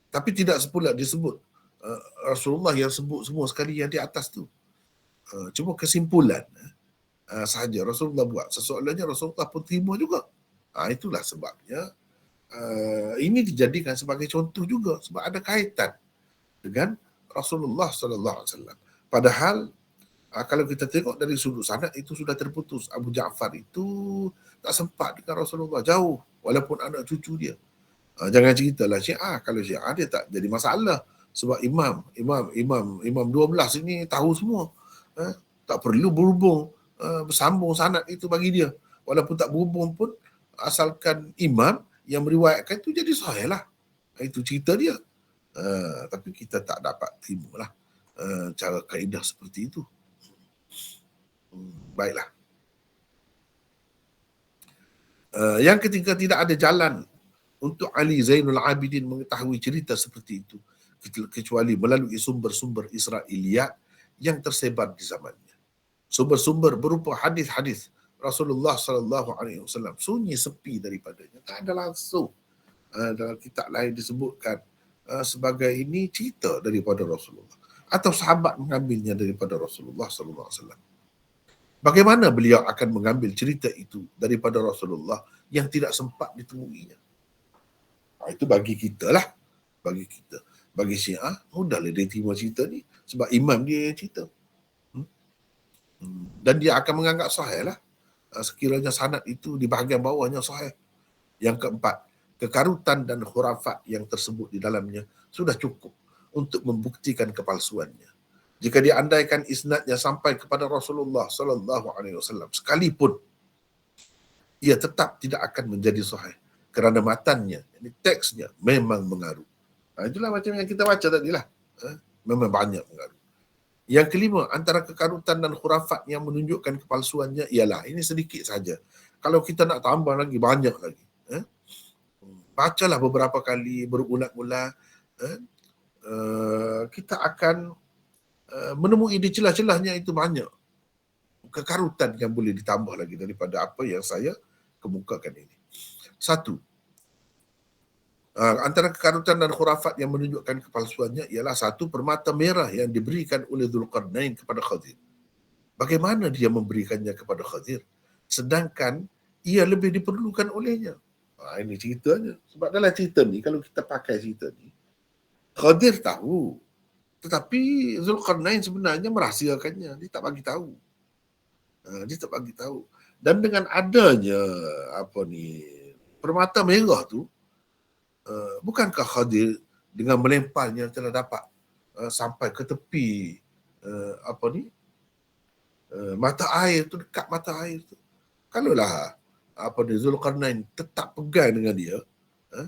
Tapi tidak sepula disebut Rasulullah yang sebut semua sekali yang di atas tu. Cuma kesimpulan sahaja Rasulullah buat. Sesoalannya Rasulullah pun terima juga. Itulah sebabnya ini dijadikan sebagai contoh juga sebab ada kaitan dengan Rasulullah sallallahu alaihi wasallam. Padahal kalau kita tengok dari sudut sanad itu sudah terputus. Abu Ja'far itu tak sempat dengan Rasulullah, jauh walaupun anak cucu dia. Jangan ceritalah Syiah. Kalau Syiah dia tak jadi masalah sebab imam 12 ini tahu semua. Tak perlu berhubung bersambung sanad itu bagi dia. Walaupun tak berhubung pun asalkan imam yang meriwayatkan itu jadi sahih lah. Itu cerita dia. Tapi kita tak dapat terima lah cara kaedah seperti itu. Baiklah. Yang ketiga, tidak ada jalan untuk Ali Zainul Abidin mengetahui cerita seperti itu kecuali melalui sumber-sumber Israiliyat yang tersebar di zamannya. Sumber-sumber berupa hadis-hadis Rasulullah sallallahu alaihi wasallam sunyi sepi daripadanya. Tak ada langsung. Dalam kitab lain disebutkan sebagai ini cerita daripada Rasulullah atau sahabat mengambilnya daripada Rasulullah sallallahu alaihi wasallam. Bagaimana beliau akan mengambil cerita itu daripada Rasulullah yang tidak sempat ditemuinya? Itu bagi kita lah. Bagi kita. Bagi Syiah, mudahlah dia terima cerita ni. Sebab imam dia yang cerita. Dan dia akan menganggap sahih lah. Sekiranya sanad itu di bahagian bawahnya sahih. Yang keempat, kekarutan dan khurafat yang tersebut di dalamnya sudah cukup untuk membuktikan kepalsuannya. Jika diandaikan isnadnya sampai kepada Rasulullah sallallahu alaihi wasallam sekalipun, ia tetap tidak akan menjadi sahih kerana matannya, teksnya memang mengaruh. Itulah macam yang kita baca tadi lah. Memang banyak mengaruh. Yang kelima, antara kekarutan dan khurafat yang menunjukkan kepalsuannya ialah, ini sedikit saja. Kalau kita nak tambah lagi, banyak lagi. Bacalah beberapa kali, berulang-ulang. Kita akan menemui di celah-celahnya itu banyak kekarutan yang boleh ditambah lagi daripada apa yang saya kemukakan ini. Satu, antara kekarutan dan khurafat yang menunjukkan kepalsuannya ialah satu, permata merah yang diberikan oleh Dzulqarnain kepada Khadir. Bagaimana dia memberikannya kepada Khadir sedangkan ia lebih diperlukan olehnya? Ini ceritanya. Sebab dalam cerita ni, kalau kita pakai cerita ni, Khadir tahu, tetapi Dzulqarnain sebenarnya merahsiakannya. Dia tak bagi tahu. Dia tak bagi tahu. Dan dengan adanya permata merah tu, bukankah Khadir dengan melemparnya telah dapat sampai ke tepi mata air tu, dekat mata air tu. Kalaulah Dzulqarnain tetap pegang dengan dia,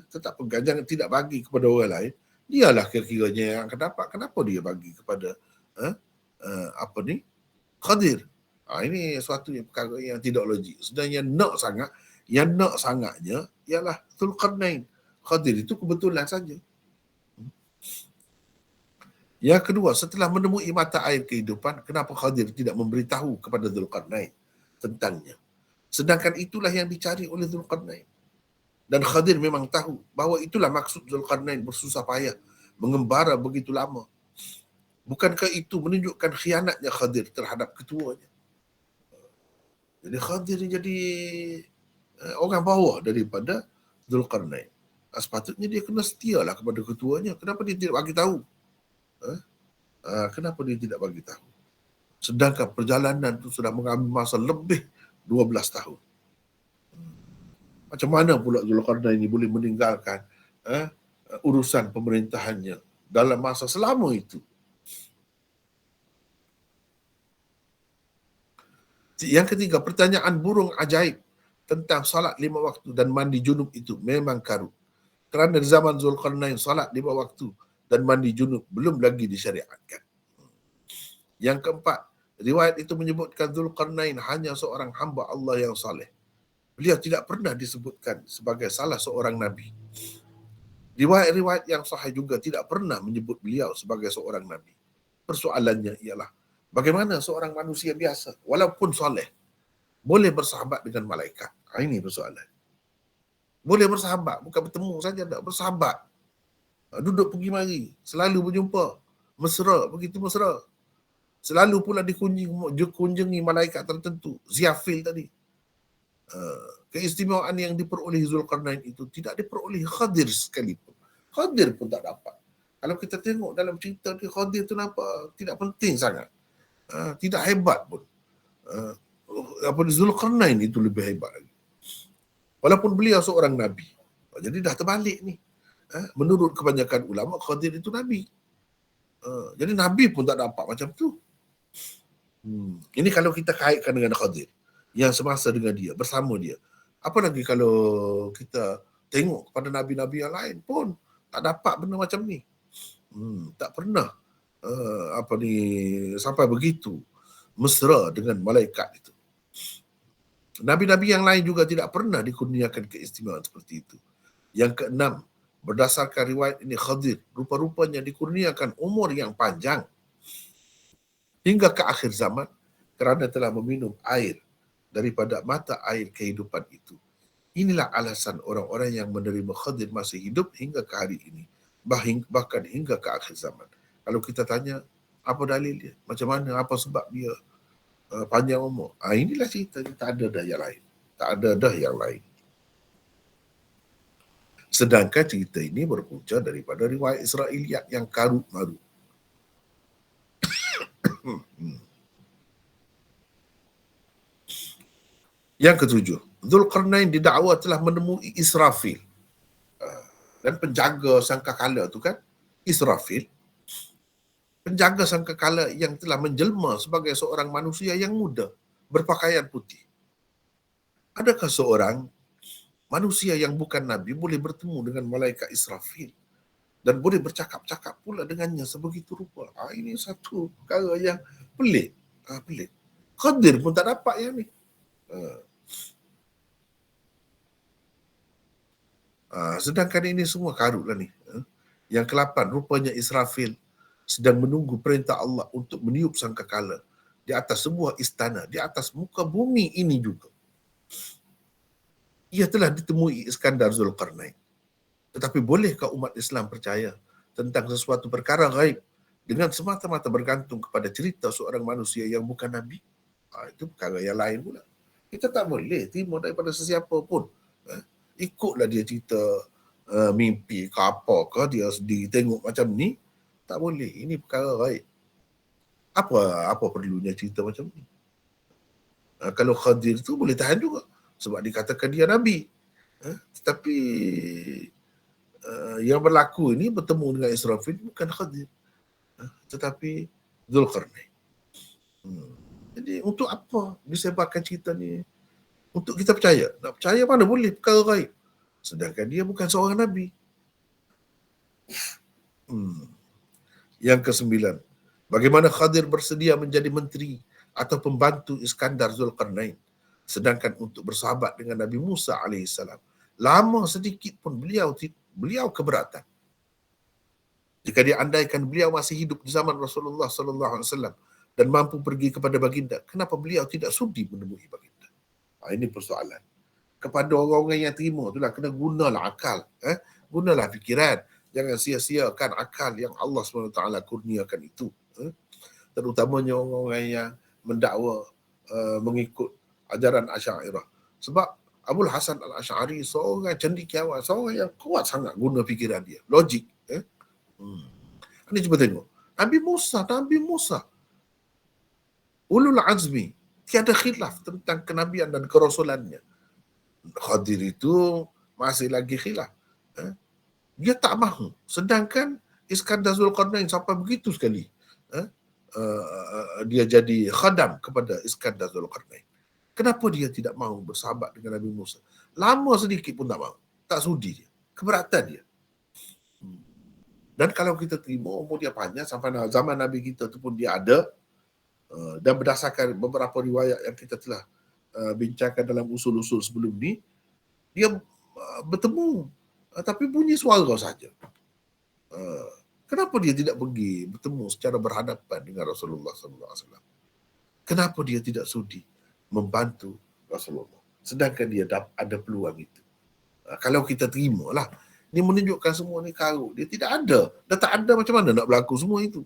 tetap pegang, jangan tidak bagi kepada orang lain, dialah kira-kiranya yang akan dapat. Kenapa dia bagi kepada Khadir? Ini suatu perkara yang tidak logik. Sebenarnya yang nak sangatnya ialah Dzulqarnain. Khadir itu kebetulan saja. Yang kedua, setelah menemui mata air kehidupan, kenapa Khadir tidak memberitahu kepada Dzulqarnain tentangnya? Sedangkan itulah yang dicari oleh Dzulqarnain. Dan Khadir memang tahu bahawa itulah maksud Dzulqarnain bersusah payah mengembara begitu lama. Bukankah itu menunjukkan khianatnya Khadir terhadap ketuanya? Jadi Khadir jadi orang bawah daripada Dzulqarnain. Sepatutnya dia kena setialah kepada ketuanya. Kenapa dia tidak bagi tahu? Kenapa dia tidak bagi tahu? Sedangkan perjalanan itu sudah mengambil masa lebih 12 tahun. Macam mana pula Dzulqarnain ini boleh meninggalkan urusan pemerintahannya dalam masa selama itu? Yang ketiga, pertanyaan burung ajaib tentang salat 5 waktu dan mandi junub itu memang karut. Kerana di zaman Dzulqarnain salat 5 waktu dan mandi junub belum lagi disyariatkan. Yang keempat, riwayat itu menyebutkan Dzulqarnain hanya seorang hamba Allah yang saleh. Beliau tidak pernah disebutkan sebagai salah seorang nabi. Riwayat-riwayat yang sahih juga tidak pernah menyebut beliau sebagai seorang nabi. Persoalannya ialah Bagaimana seorang manusia biasa, walaupun soleh, boleh bersahabat dengan malaikat? Ini persoalan. Boleh bersahabat, bukan bertemu saja, tak bersahabat. Duduk pergi mari, selalu berjumpa, mesra, begitu mesra. Selalu pula dikunjungi malaikat tertentu, Ziafil tadi. Keistimewaan yang diperoleh Zulkarnain itu tidak diperoleh Khadir sekalipun. Khadir pun tak dapat. Kalau kita tengok dalam cerita dia, Khadir tu nampak tidak penting sangat. Tidak hebat pun. Zulkarnain itu lebih hebat lagi. Walaupun beliau seorang Nabi. Jadi dah terbalik ni. Menurut kebanyakan ulama, Khadir itu Nabi. Jadi Nabi pun tak dapat macam tu. Ini kalau kita kaitkan dengan Khadir, yang semasa dengan dia, bersama dia. Apa lagi kalau kita tengok kepada Nabi-Nabi yang lain pun tak dapat benda macam ni. Tak pernah sampai begitu mesra dengan malaikat itu. Nabi-Nabi yang lain juga tidak pernah dikurniakan keistimewaan seperti itu. Yang keenam, berdasarkan riwayat ini, Khadir rupa-rupanya dikurniakan umur yang panjang hingga ke akhir zaman kerana telah meminum air daripada mata air kehidupan itu. Inilah alasan orang-orang yang menerima Khadir masih hidup hingga ke hari ini, bahkan hingga ke akhir zaman. Kalau kita tanya, apa dalil dia? Macam mana? Apa sebab dia panjang umur? Inilah cerita, tak ada dah yang lain. Tak ada dah yang lain. Sedangkan cerita ini berpunca daripada riwayat Israiliyat yang karut-marut. Yang ketujuh, Zulkarnain didakwa telah menemui Israfil. Dan penjaga sangkakala tu kan, Israfil. Penjaga sangkakala yang telah menjelma sebagai seorang manusia yang muda, berpakaian putih. Adakah seorang manusia yang bukan Nabi boleh bertemu dengan malaikat Israfil dan boleh bercakap-cakap pula dengannya sebegitu rupa? Ini satu perkara yang pelik. Pelik. Khadir pun tak dapat yang ni. Sedangkan ini semua karut lah ni. Yang ke-8, rupanya Israfil sedang menunggu perintah Allah untuk meniup sangkakala di atas sebuah istana, di atas muka bumi ini juga. Ia telah ditemui Iskandar Zulkarnain. Tetapi bolehkah umat Islam percaya tentang sesuatu perkara gaib dengan semata-mata bergantung kepada cerita seorang manusia yang bukan Nabi? Itu perkara yang lain pula. Kita tak boleh terima daripada sesiapa pun. Ikutlah dia cerita mimpi ke apa ke, dia sendiri tengok macam ni. Tak boleh. Ini perkara gaib. Apa perlunya cerita macam ni? Kalau Khadir tu boleh tahan juga. Sebab dikatakan dia Nabi. Tetapi yang berlaku ini bertemu dengan Israfil bukan Khadir. Tetapi Zulkarnain. Jadi untuk apa disebarkan cerita ni? Untuk kita percaya. Nak percaya mana boleh perkara gaib. Sedangkan dia bukan seorang Nabi. Yang ke-9. Bagaimana Khadir bersedia menjadi menteri atau pembantu Iskandar Zulkarnain, sedangkan untuk bersahabat dengan Nabi Musa AS, lama sedikit pun beliau keberatan. Jika diandaikan beliau masih hidup di zaman Rasulullah SAW dan mampu pergi kepada baginda, kenapa beliau tidak sudi menemui baginda? Ini persoalan. Kepada orang-orang yang terima itulah, kena gunalah akal, gunalah fikiran. Jangan sia-siakan akal yang Allah SWT kurniakan itu. Terutamanya orang-orang yang mendakwa mengikut ajaran Asy'ariyah. Sebab Abul Hasan Al-Asy'ari seorang cendekiawan, seorang yang kuat sangat guna fikiran dia, logik. Ini cuba tengok. Nabi Musa, ulul azmi, tiada khilaf tentang kenabian dan kerasulannya. Khadir itu masih lagi khilaf. Dia tak mahu. Sedangkan Iskandar Zulkarnain sampai begitu sekali. Dia jadi khadam kepada Iskandar Zulkarnain. Kenapa dia tidak mahu bersahabat dengan Nabi Musa? Lama sedikit pun tak mahu. Tak sudi dia. Keberatan dia. Dan kalau kita terima umur dia panjang sampai zaman Nabi kita tu pun dia ada, dan berdasarkan beberapa riwayat yang kita telah bincangkan dalam usul-usul sebelum ni, dia bertemu tapi bunyi suara saja. Kenapa dia tidak pergi bertemu secara berhadapan dengan Rasulullah SAW? Kenapa dia tidak sudi membantu Rasulullah? Sedangkan dia ada peluang itu. Kalau kita terimalah, ini menunjukkan semua ni karut. Dia tidak ada. Dah tak ada, macam mana nak berlaku semua itu?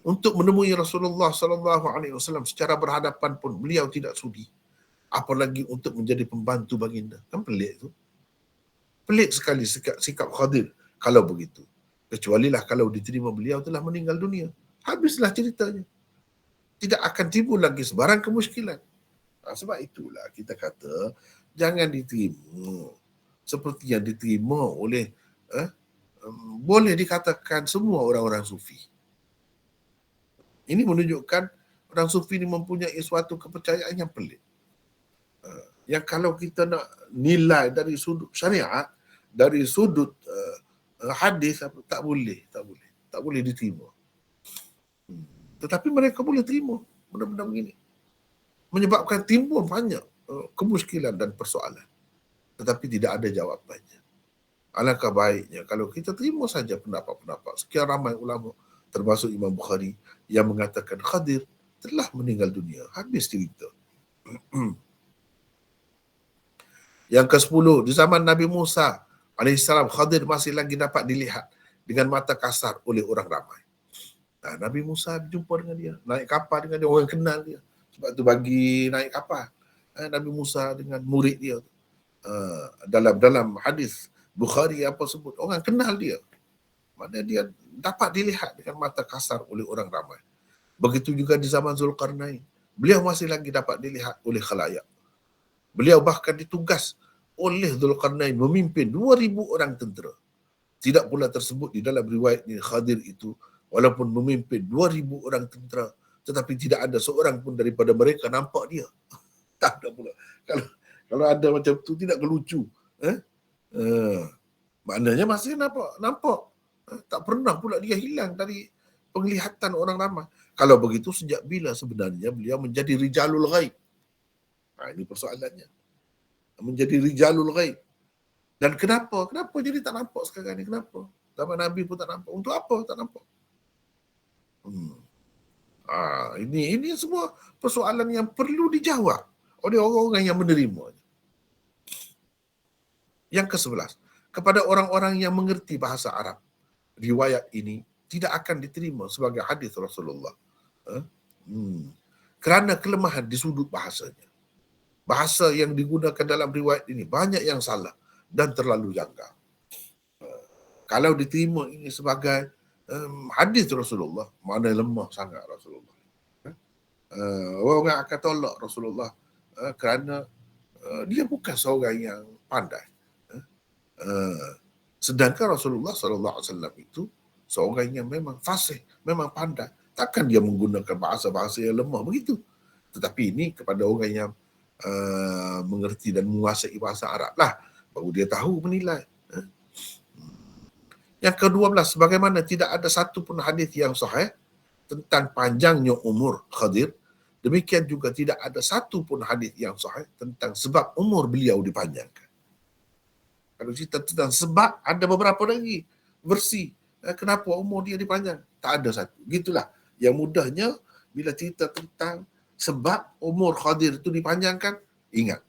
Untuk menemui Rasulullah SAW secara berhadapan pun beliau tidak sudi. Apalagi untuk menjadi pembantu baginda. Kan pelik tu. Pelik sekali sikap Khadir kalau begitu. Kecualilah kalau diterima beliau telah meninggal dunia. Habislah ceritanya. Tidak akan timbul lagi sebarang kemusykilan. Sebab itulah kita kata jangan diterima seperti yang diterima oleh boleh dikatakan semua orang-orang sufi. Ini menunjukkan orang sufi ini mempunyai suatu kepercayaan yang pelik. Yang kalau kita nak nilai dari sudut syariat, dari sudut hadis, tak boleh diterima. Tetapi mereka boleh terima benda-benda begini. Menyebabkan timbul banyak kemusykilan dan persoalan. Tetapi tidak ada jawapannya. Alangkah baiknya kalau kita terima saja pendapat-pendapat sekian ramai ulama, termasuk Imam Bukhari, yang mengatakan Khadir telah meninggal dunia. Habis cerita. Yang ke-10, di zaman Nabi Musa alaihissalam, Khadir masih lagi dapat dilihat dengan mata kasar oleh orang ramai. Nah, Nabi Musa berjumpa dengan dia, naik kapal dengan dia, orang kenal dia. Sebab tu bagi naik kapal. Nabi Musa dengan murid dia. Dalam hadis Bukhari apa sebut, orang kenal dia. Maknanya dia dapat dilihat dengan mata kasar oleh orang ramai. Begitu juga di zaman Zulkarnain. Beliau masih lagi dapat dilihat oleh khalayak. Beliau bahkan ditugas oleh Zulkarnain memimpin 2,000 orang tentera. Tidak pula tersebut di dalam riwayat ni Khadir itu walaupun memimpin 2,000 orang tentera, tetapi tidak ada seorang pun daripada mereka nampak dia. Tak ada pula. Kalau ada macam tu tidak kelucu. Maknanya masih nampak. Tak pernah pula dia hilang dari penglihatan orang ramai. Kalau begitu sejak bila sebenarnya beliau menjadi rijalul ghaib? Ini persoalannya. Menjadi rijalul ghaib. Dan kenapa jadi tak nampak sekarang ni? Kenapa? Zaman Nabi pun tak nampak. Untuk apa tak nampak? Ini semua persoalan yang perlu dijawab oleh orang-orang yang menerima. Yang ke-11, kepada orang-orang yang mengerti bahasa Arab, riwayat ini tidak akan diterima sebagai hadis Rasulullah. Kerana kelemahan di sudut bahasanya. Bahasa yang digunakan dalam riwayat ini banyak yang salah dan terlalu janggal. Kalau diterima ini sebagai hadis Rasulullah, mana lemah sangat Rasulullah. Orang akan tolak Rasulullah kerana dia bukan seorang yang pandai. Sedangkan Rasulullah SAW itu seorang yang memang fasih, memang pandai. Takkan dia menggunakan bahasa-bahasa yang lemah begitu. Tetapi ini kepada orang yang mengerti dan menguasai bahasa Arab lah, baru dia tahu menilai. Yang ke-12, sebagaimana tidak ada satu pun hadis yang sahih tentang panjangnya umur Khadir, demikian juga tidak ada satu pun hadis yang sahih tentang sebab umur beliau dipanjangkan. Kalau cerita tentang sebab, ada beberapa lagi versi kenapa umur dia dipanjang. Tak ada satu. Gitulah. Yang mudahnya bila cerita tentang sebab umur Khadir itu dipanjangkan, ingat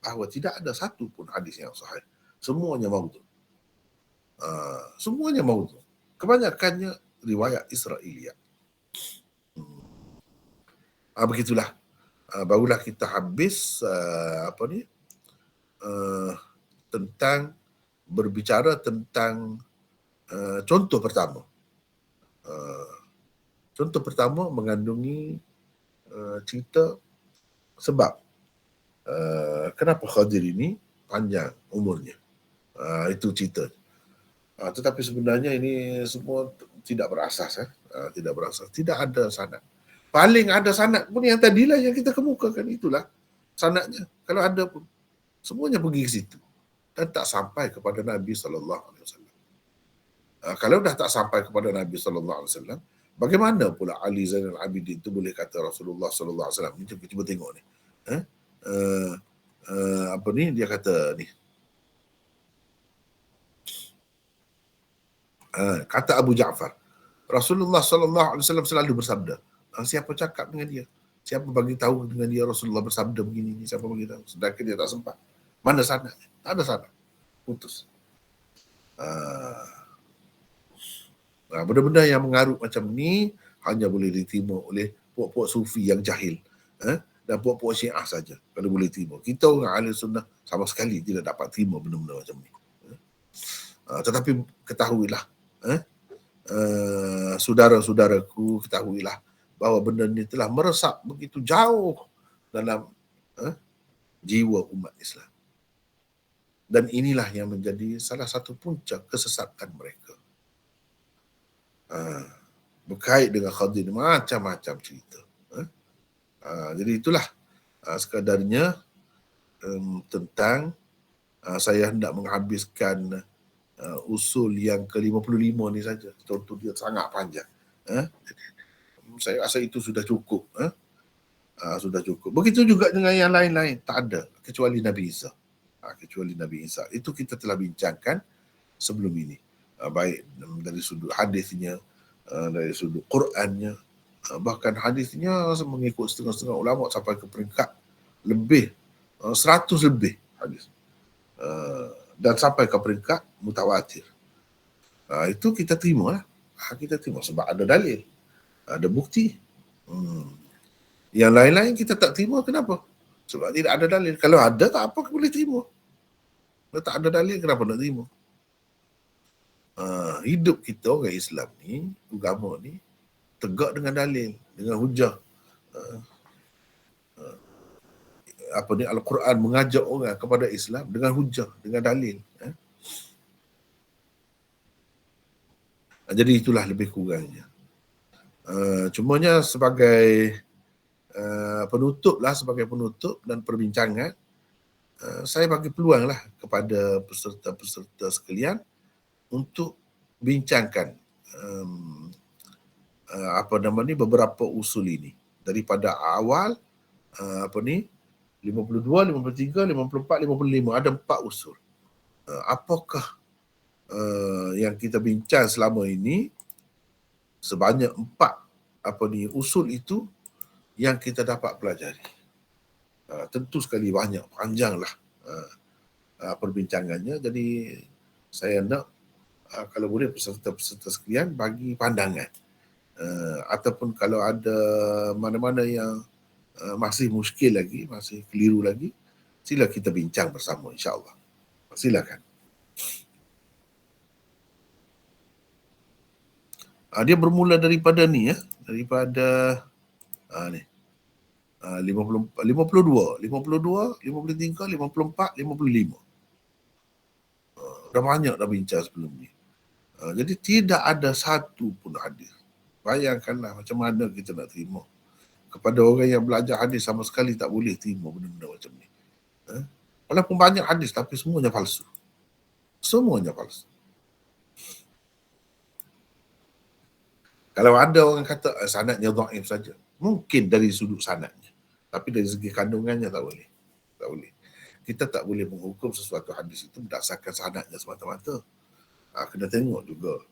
bahawa tidak ada satu pun hadis yang sahih. Semuanya maudhu'. Semuanya maudhu'. Kebanyakannya riwayat Israiliyah. Begitulah. Barulah kita habis tentang berbicara tentang contoh pertama. Contoh pertama mengandungi cerita sebab kenapa Khadir ini panjang umurnya. Itu cerita. Tetapi sebenarnya ini semua tidak berasas. Tidak berasas. Tidak ada sanad. Paling ada sanad pun yang tadilah yang kita kemukakan, itulah sanadnya. Kalau ada pun, semuanya pergi ke situ dan tak sampai kepada Nabi SAW. Kalau dah tak sampai kepada Nabi SAW, bagaimana pula Ali Zainal Abidin itu boleh kata Rasulullah SAW? Cuba tengok ni. Dia kata ni. Kata Abu Ja'far, Rasulullah SAW selalu bersabda, siapa cakap dengan dia? Siapa bagi tahu dengan dia Rasulullah bersabda begini? Siapa bagi tahu? Sedangkan dia tak sempat. Mana sanad? Tak ada sanad. Putus. Benda-benda yang mengarut macam ni hanya boleh diterima oleh puak-puak sufi yang jahil. Dan puak-puak syiah saja kalau boleh terima. Kita orang ahli sunnah sama sekali tidak dapat terima benda-benda macam ni. Tetapi ketahuilah, saudara-saudaraku, ketahuilah bahawa benda ni telah meresap begitu jauh dalam jiwa umat Islam. Dan inilah yang menjadi salah satu puncak kesesatan mereka. Berkait dengan Khadir, macam-macam cerita. Jadi itulah sekadarnya tentang saya hendak menghabiskan usul yang ke-55 ni saja. Contoh dia sangat panjang. Saya rasa itu sudah cukup. Sudah cukup. Begitu juga dengan yang lain-lain. Tak ada. Kecuali Nabi Isa. Kecuali Nabi Isa. Itu kita telah bincangkan sebelum ini. Baik dari sudut hadisnya, dari sudut Qurannya. Bahkan hadisnya mengikut setengah-setengah ulama sampai ke peringkat lebih, 100 lebih hadis. Dan sampai ke peringkat mutawatir. Itu kita terima lah. Kita terima sebab ada dalil. Ada bukti. Yang lain-lain kita tak terima, kenapa? Sebab tidak ada dalil. Kalau ada, tak apa boleh terima. Kalau tak ada dalil, kenapa nak terima? Hidup kita orang Islam ni, agama ni, tegak dengan dalil, dengan hujah. Al-Quran mengajak orang kepada Islam dengan hujah, dengan dalil. Jadi itulah lebih kurangnya. Cumanya sebagai penutup dan perbincangan, saya bagi peluang lah kepada peserta-peserta sekalian untuk bincangkan beberapa usul ini daripada awal 52, 53, 54, 55, ada 4 usul. Apakah yang kita bincang selama ini? Sebanyak 4 usul itu yang kita dapat pelajari. Tentu sekali banyak, panjanglah perbincangannya. Jadi saya nak kalau boleh peserta-peserta sekalian bagi pandangan, ataupun kalau ada mana-mana yang masih muskil lagi, masih keliru lagi, sila kita bincang bersama, insya-Allah. Silakan. Dia bermula daripada ni, daripada ni. 52, 53, 54, 55. Dah banyak dah bincang sebelum ni. Jadi tidak ada satu pun hadis. Bayangkanlah macam mana kita nak terima. Kepada orang yang belajar hadis sama sekali tak boleh terima benda-benda macam ni. Walaupun banyak hadis tapi semuanya palsu. Semuanya palsu. Kalau ada orang kata sanadnya dhaif saja, mungkin dari sudut sanadnya. Tapi dari segi kandungannya tak boleh. Tak boleh. Kita tak boleh menghukum sesuatu hadis itu berdasarkan sanadnya semata-mata. Kena tengok juga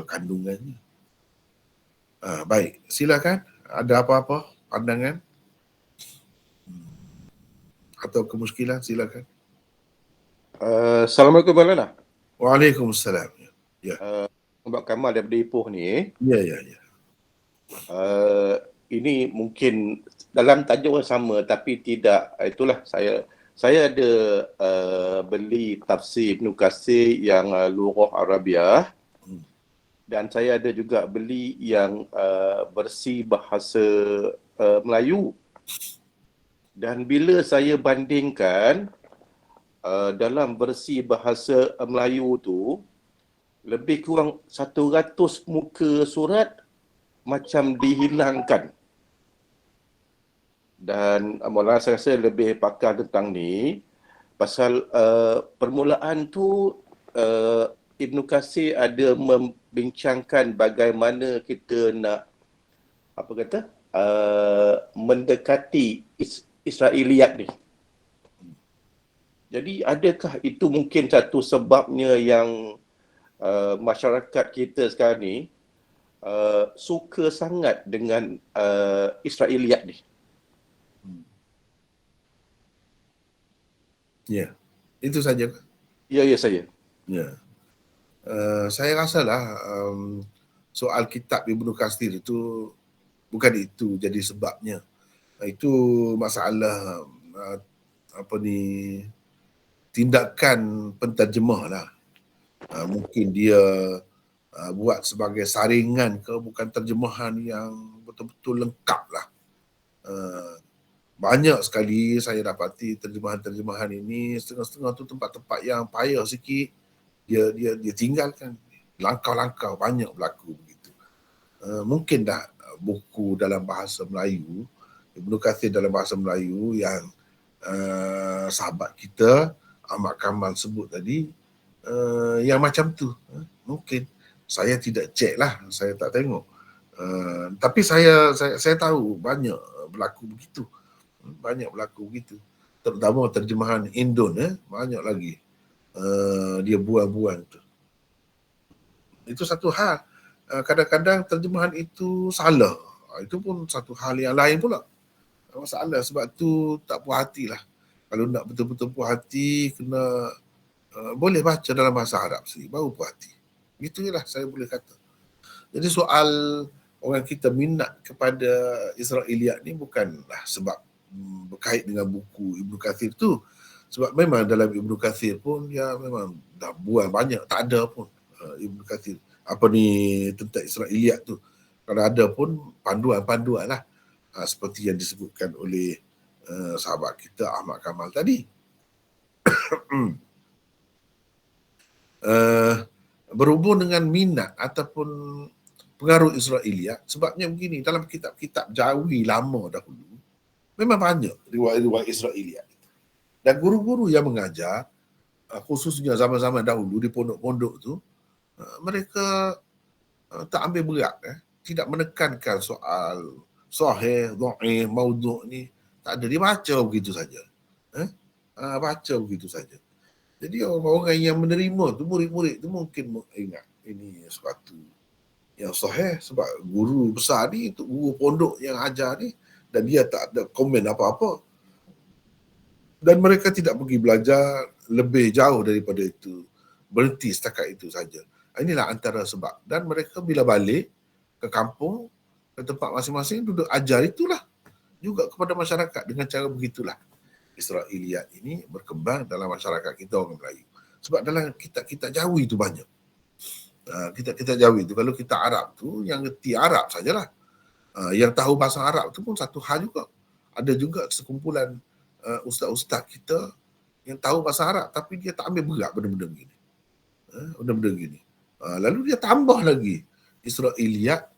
kandungannya. Baik, silakan. Ada apa-apa pandangan atau kemuskilan, silakan. Assalamualaikum Maulana. Waalaikumsalam. Ya. Mbak Kamal daripada Ipoh ni. Ya. Ini mungkin dalam tajuk yang sama tapi tidak, itulah saya ada beli tafsir Ibn Katsir yang Lughah Arabiah, dan saya ada juga beli yang versi bahasa Melayu. Dan bila saya bandingkan dalam versi bahasa Melayu tu, lebih kurang 100 muka surat macam dihilangkan. Dan Maulana saya rasa lebih pakar tentang ni. Pasal permulaan tu Ibn Katsir ada membincangkan bagaimana kita nak mendekati Israiliyat ni. Jadi adakah itu mungkin satu sebabnya yang masyarakat kita sekarang ni suka sangat dengan Israeliat ni. Ya, itu saja. Ya, saya. Ya. Saya rasalah soal kitab Ibnu Katsir itu bukan itu jadi sebabnya. Itu masalah tindakan penterjemah lah. Mungkin dia buat sebagai saringan ke, bukan terjemahan yang betul-betul lengkap lah. Banyak sekali saya dapati terjemahan-terjemahan ini setengah-setengah tu tempat-tempat yang payah sikit dia tinggalkan. Langkah-langkah banyak berlaku begitu. Mungkin dah buku dalam bahasa Melayu, Ibnu Katsir dalam bahasa Melayu yang sahabat kita Ahmad Kamal sebut tadi, yang macam tu. Mungkin saya tidak cek lah, saya tak tengok. Tapi saya tahu banyak berlaku begitu. Banyak berlaku begitu. Terutama terjemahan Indon, banyak lagi dia buang-buang tu. Itu satu hal. Kadang-kadang terjemahan itu salah. Itu pun satu hal yang lain pula. Masalah sebab tu tak puas hatilah. Kalau nak betul-betul puas hati, kena boleh baca dalam bahasa Arab sendiri, baru puas hati. Itu je lah saya boleh kata. Jadi soal orang kita minat kepada Israeliat ni bukanlah sebab berkait dengan buku Ibnu Katsir tu. Sebab memang dalam Ibnu Katsir pun dia memang dah buang banyak, tak ada pun Ibnu Katsir tentang Israeliat tu. Kalau ada pun panduan-panduan lah, seperti yang disebutkan oleh sahabat kita Ahmad Kamal tadi. Berhubung dengan minat ataupun pengaruh Israeliat, sebabnya begini, dalam kitab-kitab Jawi lama dahulu memang banyak riwayat-riwayat Israeliat. Dan guru-guru yang mengajar, khususnya zaman-zaman dahulu di pondok-pondok tu, mereka tak ambil berat, tidak menekankan soal sahih, dhaif, maudhu' ni. Tak ada, dia baca begitu saja. Baca begitu saja. Jadi orang-orang yang menerima tu, murid-murid tu mungkin ingat ini sesuatu yang sahih sebab guru besar ni, untuk guru pondok yang ajar ni, dan dia tak ada komen apa-apa. Dan mereka tidak pergi belajar lebih jauh daripada itu. Berhenti setakat itu saja. Inilah antara sebab. Dan mereka bila balik ke kampung, ke tempat masing-masing, duduk ajar itulah juga kepada masyarakat. Dengan cara begitulah Israeliat ini berkembang dalam masyarakat kita orang Melayu. Sebab dalam kitab-kitab Jawi itu banyak. Kitab-kitab Jawi itu, kalau kita Arab tu, yang reti Arab sajalah. Yang tahu bahasa Arab tu pun satu hal juga. Ada juga sekumpulan ustaz-ustaz kita yang tahu bahasa Arab, tapi dia tak ambil berat benda-benda begini. Benda-benda begini. Lalu dia tambah lagi Israeliat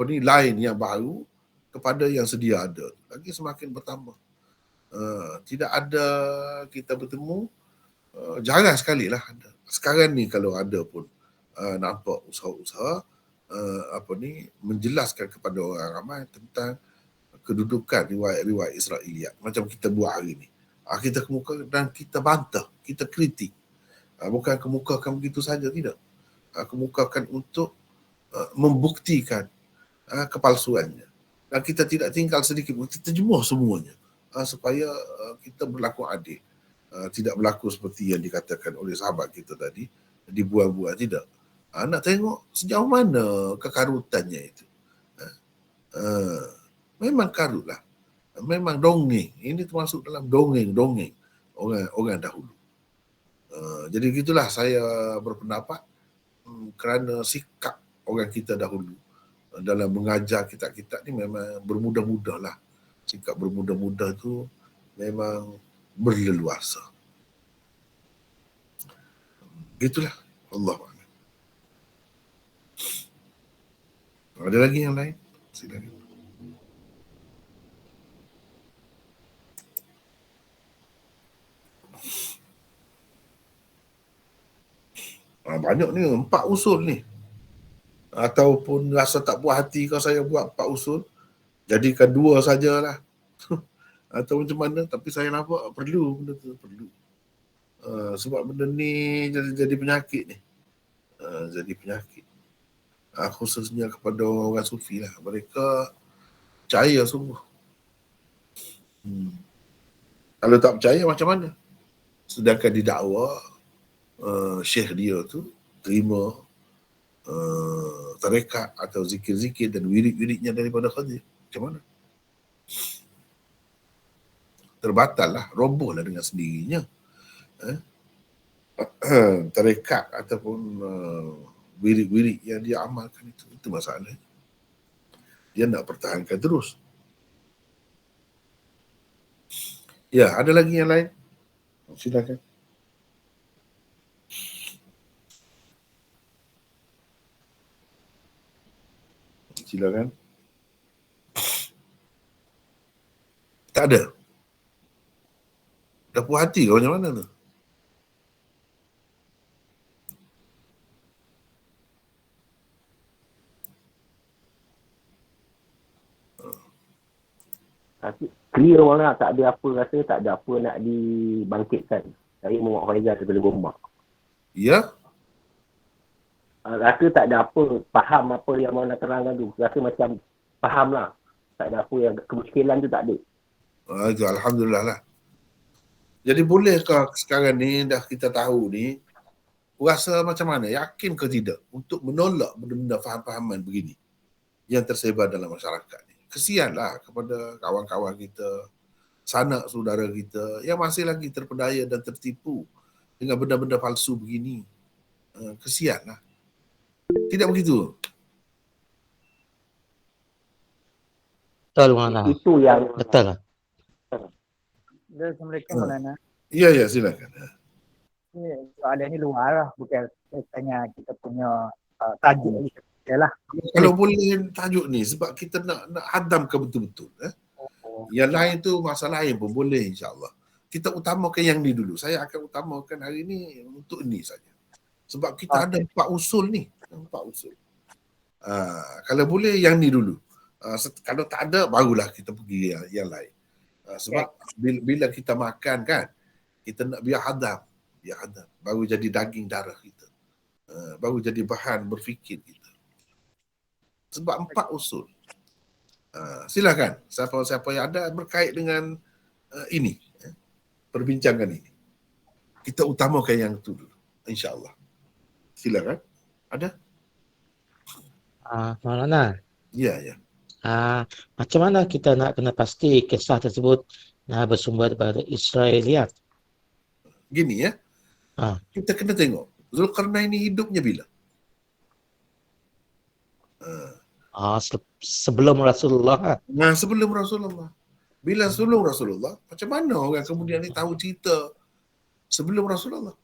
lain yang baru kepada yang sedia ada. Lagi semakin bertambah. Tidak ada kita bertemu, jarang sekali lah ada. Sekarang ni kalau ada pun nampak usaha-usaha menjelaskan kepada orang ramai tentang kedudukan riwayat-riwayat Israeliat macam kita buat hari ni. Kita kemukakan dan kita bantah, kita kritik. Bukan kemukakan begitu saja, tidak. Kemukakan untuk membuktikan kepalsuannya. Dan kita tidak tinggal sedikit pun, kita terjemuh semuanya supaya kita berlaku adil. Tidak berlaku seperti yang dikatakan oleh sahabat kita tadi, dibuang-buang, tidak. Nak tengok sejauh mana kekarutannya itu. Memang karut lah. Memang dongeng. Ini termasuk dalam dongeng-dongeng orang dahulu. Jadi gitulah saya berpendapat, kerana sikap orang kita dahulu dalam mengajar kitab-kitab ni memang bermudah-mudah lah. Sikap bermudah-mudah tu memang berleluasa. Gitulah. Allah. Ada lagi yang lain? Silakan. Banyak ni, 4 usul ni. Ataupun rasa tak puas hati kalau saya buat 4 usul, jadikan 2 sajalah. Atau macam mana, tapi saya nampak perlu benda tu, perlu. Sebab benda ni jadi penyakit ni. Jadi penyakit. Khususnya kepada orang sufi lah. Mereka percaya sungguh. Kalau tak percaya macam mana? Sedangkan didakwa syekh dia tu terima tarekat atau zikir-zikir dan wirid-wiridnya daripada Khadir. Macam mana? Terbatal lah, roboh lah dengan sendirinya. Tarekat ataupun wirid-wirid yang dia amalkan itu masalah. Dia nak pertahankan terus. Ya, ada lagi yang lain? Silakan. Silakan. Tak ada. Dah puas hati kau macam mana tu? Clear mana, tak ada apa rasa, tak ada apa nak dibangkitkan. Saya Muhammad Faizal daripada Gombak. Ya? Rasa tak ada apa, faham apa yang mau nak terangkan tu. Rasa macam faham lah. Tak ada apa yang, kemuskilan tu tak ada. Itu Alhamdulillah lah. Jadi bolehkah sekarang ni dah kita tahu ni, rasa macam mana? Yakin ke tidak untuk menolak benda-benda faham-fahaman begini yang tersebar dalam masyarakat ni? Kesianlah kepada kawan-kawan kita, sanak saudara kita yang masih lagi terpedaya dan tertipu dengan benda-benda palsu begini. Kesianlah. Tidak begitu? Betul mana? Itu yang Betul lah. Assalamualaikum Maulana. Ya, silakan. Soalan ni luar lah, bukan tanya kita punya tajuk ni. Yalah. Kalau boleh tajuk ni sebab kita nak hadamkan betul-betul. Yang lain tu masalah lain pun boleh insya-Allah. Kita utamakan yang ni dulu. Saya akan utamakan hari ni untuk ni saja. Sebab kita ada 4 usul ni. 4 usul. Kalau boleh yang ni dulu. Kalau tak ada barulah kita pergi yang lain. Sebab bila kita makan kan, kita nak biar hadam. Baru jadi daging darah kita. Baru jadi bahan berfikir kita. Sebab 4 usul. Silakan siapa yang ada berkait dengan ini, perbincangan ini. Kita utamakan yang itu dulu, insya-Allah. Silakan. Ada? Maulana. Ya. Macam mana kita nak kena pasti kisah tersebut bersumber daripada Israeliat? Gini ya. Kita kena tengok Zulkarnain ini hidupnya bila? Sebelum Rasulullah. Sebelum Rasulullah. Bila sebelum Rasulullah, macam mana orang kemudian ni tahu cerita sebelum Rasulullah?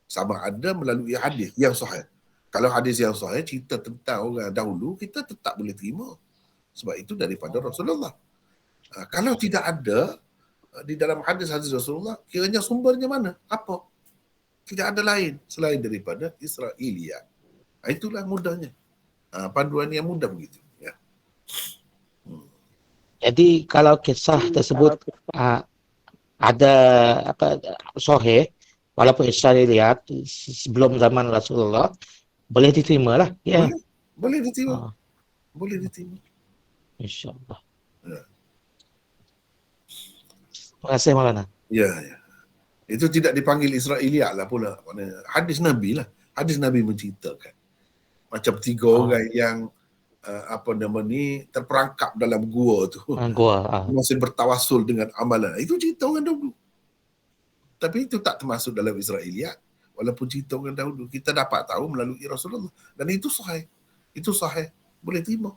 Sama ada melalui hadis yang sahih. Kalau hadis yang sahih cerita tentang orang dahulu, kita tetap boleh terima. Sebab itu daripada Rasulullah. Kalau tidak ada di dalam hadis-hadis Rasulullah, kiranya sumbernya mana? Apa? Tidak ada lain selain daripada Israiliyat. Itulah mudahnya. Panduan yang mudah begitu. Ya. Jadi kalau kisah tersebut ada sahih, walaupun Israeliat sebelum zaman Rasulullah, boleh diterima lah. Ya. Boleh diterima. Boleh diterima. InsyaAllah. Ya. Terima kasih Maulana. Ya. Itu tidak dipanggil Israiliyat lah pula. Hadis Nabi lah. Hadis Nabi menceritakan. Macam 3 orang yang terperangkap dalam gua tu. Masih bertawasul dengan amalan. Itu cerita orang dahulu. Tapi itu tak termasuk dalam Israiliyat. Walaupun cerita orang dahulu, kita dapat tahu melalui Rasulullah. Dan itu sahih. Itu sahih. Boleh terima.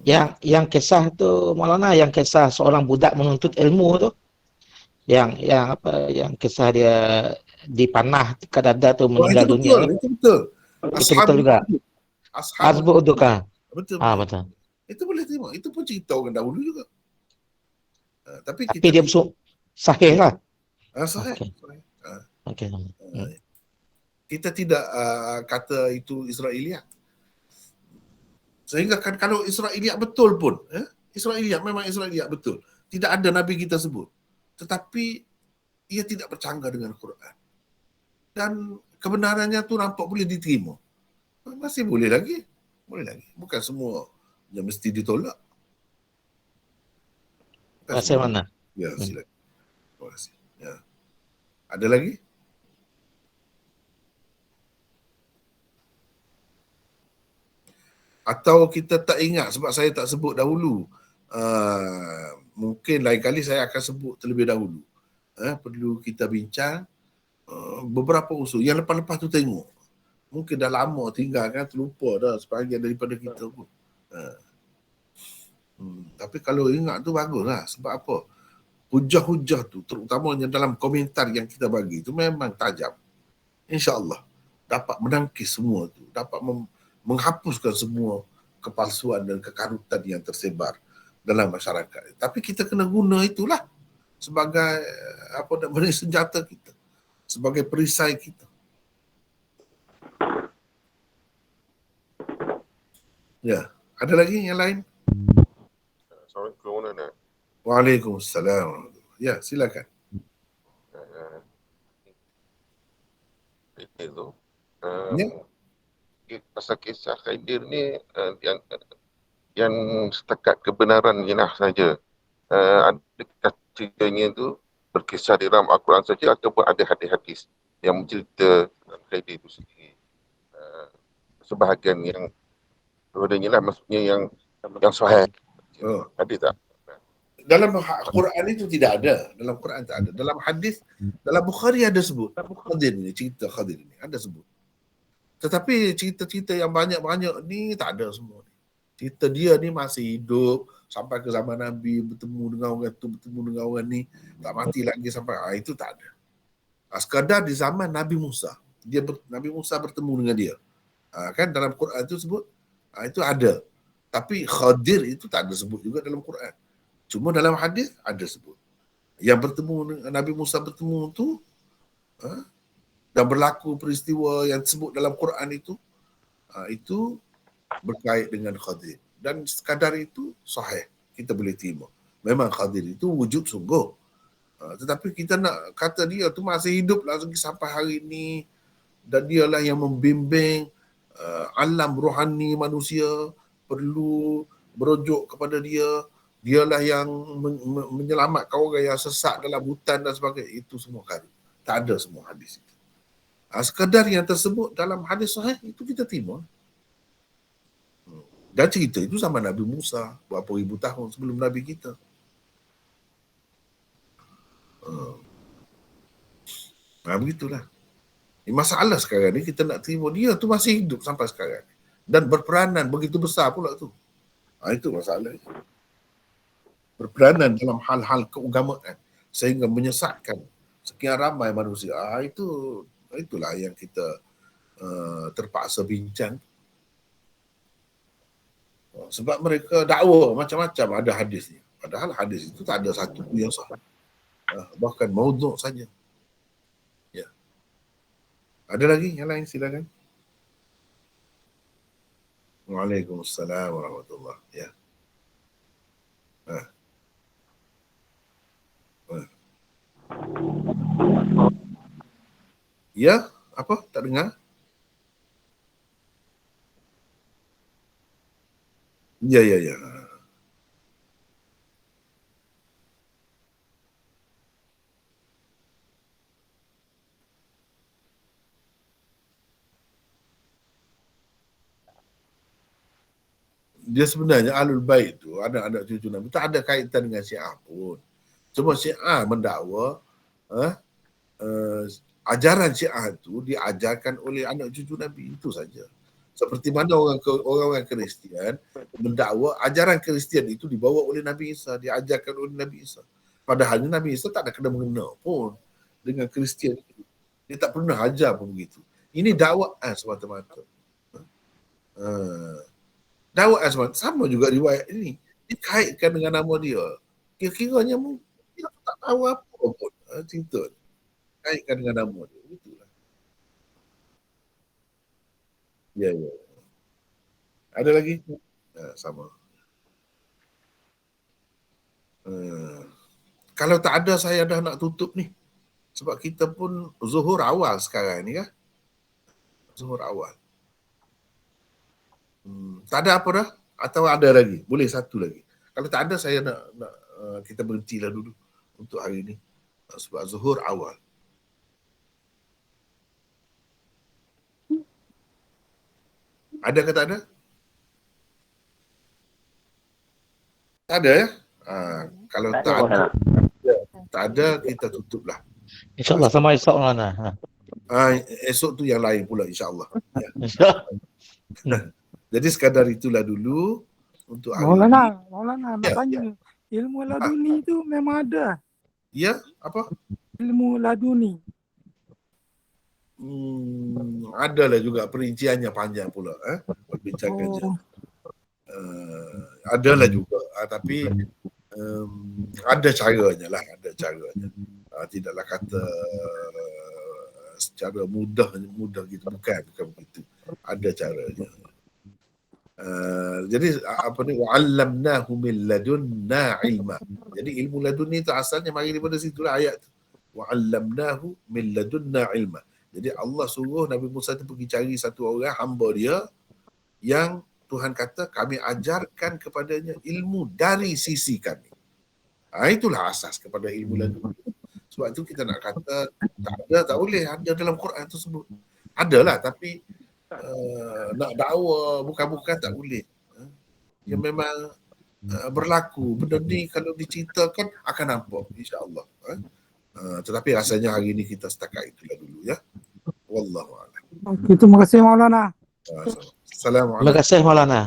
Yang kisah tu Maulana, yang kisah seorang budak menuntut ilmu tu, yang kisah dia dipanah ke dada tu meninggal dunia. Itu betul. Itu betul juga. Asbab udukah? Betul. Betul. Itu boleh terima. Itu pun cerita orang dahulu juga. Tapi dia sahih lah. Sahih. Okay. Kita tidak kata itu Israiliyat. Sehingga kan kalau Israiliyat betul pun, Israiliyat memang Israiliyat betul. Tidak ada Nabi kita sebut. Tetapi ia tidak bercanggah dengan Quran. Dan kebenarannya tu nampak boleh diterima. Masih boleh lagi. Boleh lagi. Bukan semua yang mesti ditolak. Bukan Rasa semua. mana? Ya, silakan. Terima kasih. Ya. Ada lagi? Atau kita tak ingat sebab saya tak sebut dahulu. Mungkin lain kali saya akan sebut terlebih dahulu. Perlu kita bincang beberapa usul. Yang lepas-lepas tu tengok. Mungkin dah lama tinggal kan, terlupa dah sebahagian daripada kita pun. Tapi kalau ingat tu baguslah. Sebab apa? Hujah-hujah tu, terutamanya dalam komentar yang kita bagi tu memang tajam. InsyaAllah dapat menangkis semua tu. Dapat menghapuskan semua kepalsuan dan kekarutan yang tersebar dalam masyarakat. Tapi kita kena guna itulah sebagai senjata kita, sebagai perisai kita. Ya, ada lagi yang lain? Assalamualaikum warahmatullahi wabarakatuh. Waalaikumsalam. Ya, silakan. Itu Ya. pasal kisah Khidir ni yang setakat kebenaran jenah saja. Adakah ceritanya tu berkisah di dalam Al-Quran saja ataupun ada hadis-hadis yang mencerita Khidir itu sendiri? Sebahagian yang kepadanya lah, maksudnya yang sahih. Ada tak? Dalam Quran itu tidak ada. Dalam Quran tak ada. Dalam hadis, dalam Bukhari ada sebut. Khadir ni, cerita Khadir ni ada sebut. Tetapi cerita-cerita yang banyak-banyak ni tak ada semua. Cerita dia ni masih hidup sampai ke zaman Nabi, bertemu dengan orang tu, bertemu dengan orang ni, tak mati lagi sampai itu tak ada. Sekadar di zaman Nabi Musa, Nabi Musa bertemu dengan dia. Kan dalam Quran tu sebut, itu ada. Tapi Khadir itu tak ada sebut juga dalam Quran. Cuma dalam hadis ada sebut. Yang bertemu Nabi Musa bertemu tu dan berlaku peristiwa yang disebut dalam Quran itu berkait dengan Khadir. Dan sekadar itu sahih, kita boleh terima. Memang Khadir itu wujud sungguh. Tetapi kita nak kata dia tu masih hidup lagi sampai hari ini dan dialah yang membimbing alam rohani manusia, perlu merujuk kepada dia. Dialah yang menyelamatkan orang yang sesat dalam hutan dan sebagainya. Itu semua kan. Tak ada semua hadis itu. Sekadar yang tersebut dalam hadis sahih itu kita terima. Dan cerita itu sama Nabi Musa berapa ribu tahun sebelum Nabi kita. Begitulah. Masalah sekarang ni kita nak terima dia tu masih hidup sampai sekarang. Dan berperanan begitu besar pula tu. Itu masalahnya. Berperanan dalam hal-hal keagamaan sehingga menyesatkan sekian ramai manusia. Itulah yang kita terpaksa bincang. Sebab mereka dakwa macam-macam ada hadisnya. Padahal hadis itu tak ada satu yang sah. Bahkan maudhu' saja. Ya. Ada lagi yang lain, silakan. Waalaikumsalam warahmatullahi wabarakatuh. Ya. Ya, apa? Tak dengar? Ya. Dia sebenarnya Ahlul Bait tu, anak-anak cucu Nabi, tak ada kaitan dengan Syiah pun. Cuma Syiah mendakwa ajaran Syiah itu diajarkan oleh anak cucu Nabi, itu saja. Seperti mana orang-orang Kristian mendakwa ajaran Kristian itu dibawa oleh Nabi Isa, diajarkan oleh Nabi Isa. Padahal Nabi Isa tak ada kena-mengena pun dengan Kristian itu. Dia tak pernah ajar pun begitu. Ini dakwaan semata-mata. Dakwaan semata, sama juga riwayat ini. Dikaitkan dengan nama dia. Kira-kiranya mungkin dia tak tahu apa pun cerita. Kaitkan dengan nama dia. Itulah. Ya. Ada lagi? Sama. Kalau tak ada, saya dah nak tutup ni. Sebab kita pun zuhur awal sekarang ni kan. Zuhur awal. Tak ada apa dah? Atau ada lagi? Boleh satu lagi. Kalau tak ada, saya nak kita berhentilah dulu untuk hari ni. Sebab zuhur awal. Ada ke tak ada? Tak ada ya? Kalau tak ada, kita tutuplah. InsyaAllah sama esok Maulana. Esok tu yang lain pula insyaAllah. Ya. InsyaAllah. Jadi sekadar itulah dulu untuk hari Maulana nak Ya, tanya. Ilmu laduni tu memang ada. Ya, apa? Ilmu laduni. Adalah juga perinciannya panjang pula perbincangannya. Adalah juga tapi ada caranya lah, ada caranya. Tidaklah kata secara mudah gitu, bukan begitu. Ada caranya. Jadi apa ni, wa'allamnahu min ladunna ilma. Jadi ilmu ladunni itu asalnya mari daripada situlah ayat tu. Wa'allamnahu min ladunna ilma. Jadi Allah suruh Nabi Musa tu pergi cari satu orang hamba dia yang Tuhan kata kami ajarkan kepadanya ilmu dari sisi kami. Itulah asas kepada ilmu laduni. Sebab itu kita nak kata tak ada, tak boleh. Ada dalam Quran tersebut. Adalah tapi nak dakwa bukan-bukan tak boleh. Yang memang berlaku. Benda ni kalau diceritakan akan nampak insya-Allah. Tetapi rasanya hari ini kita setakat itulah dulu ya. Wallahu a'lam. Okey, terima kasih Maulana. Assalamualaikum. Terima kasih Maulana.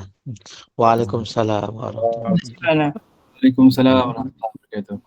Waalaikumsalam warahmatullahi wabarakatuh. Waalaikumsalam warahmatullahi wabarakatuh.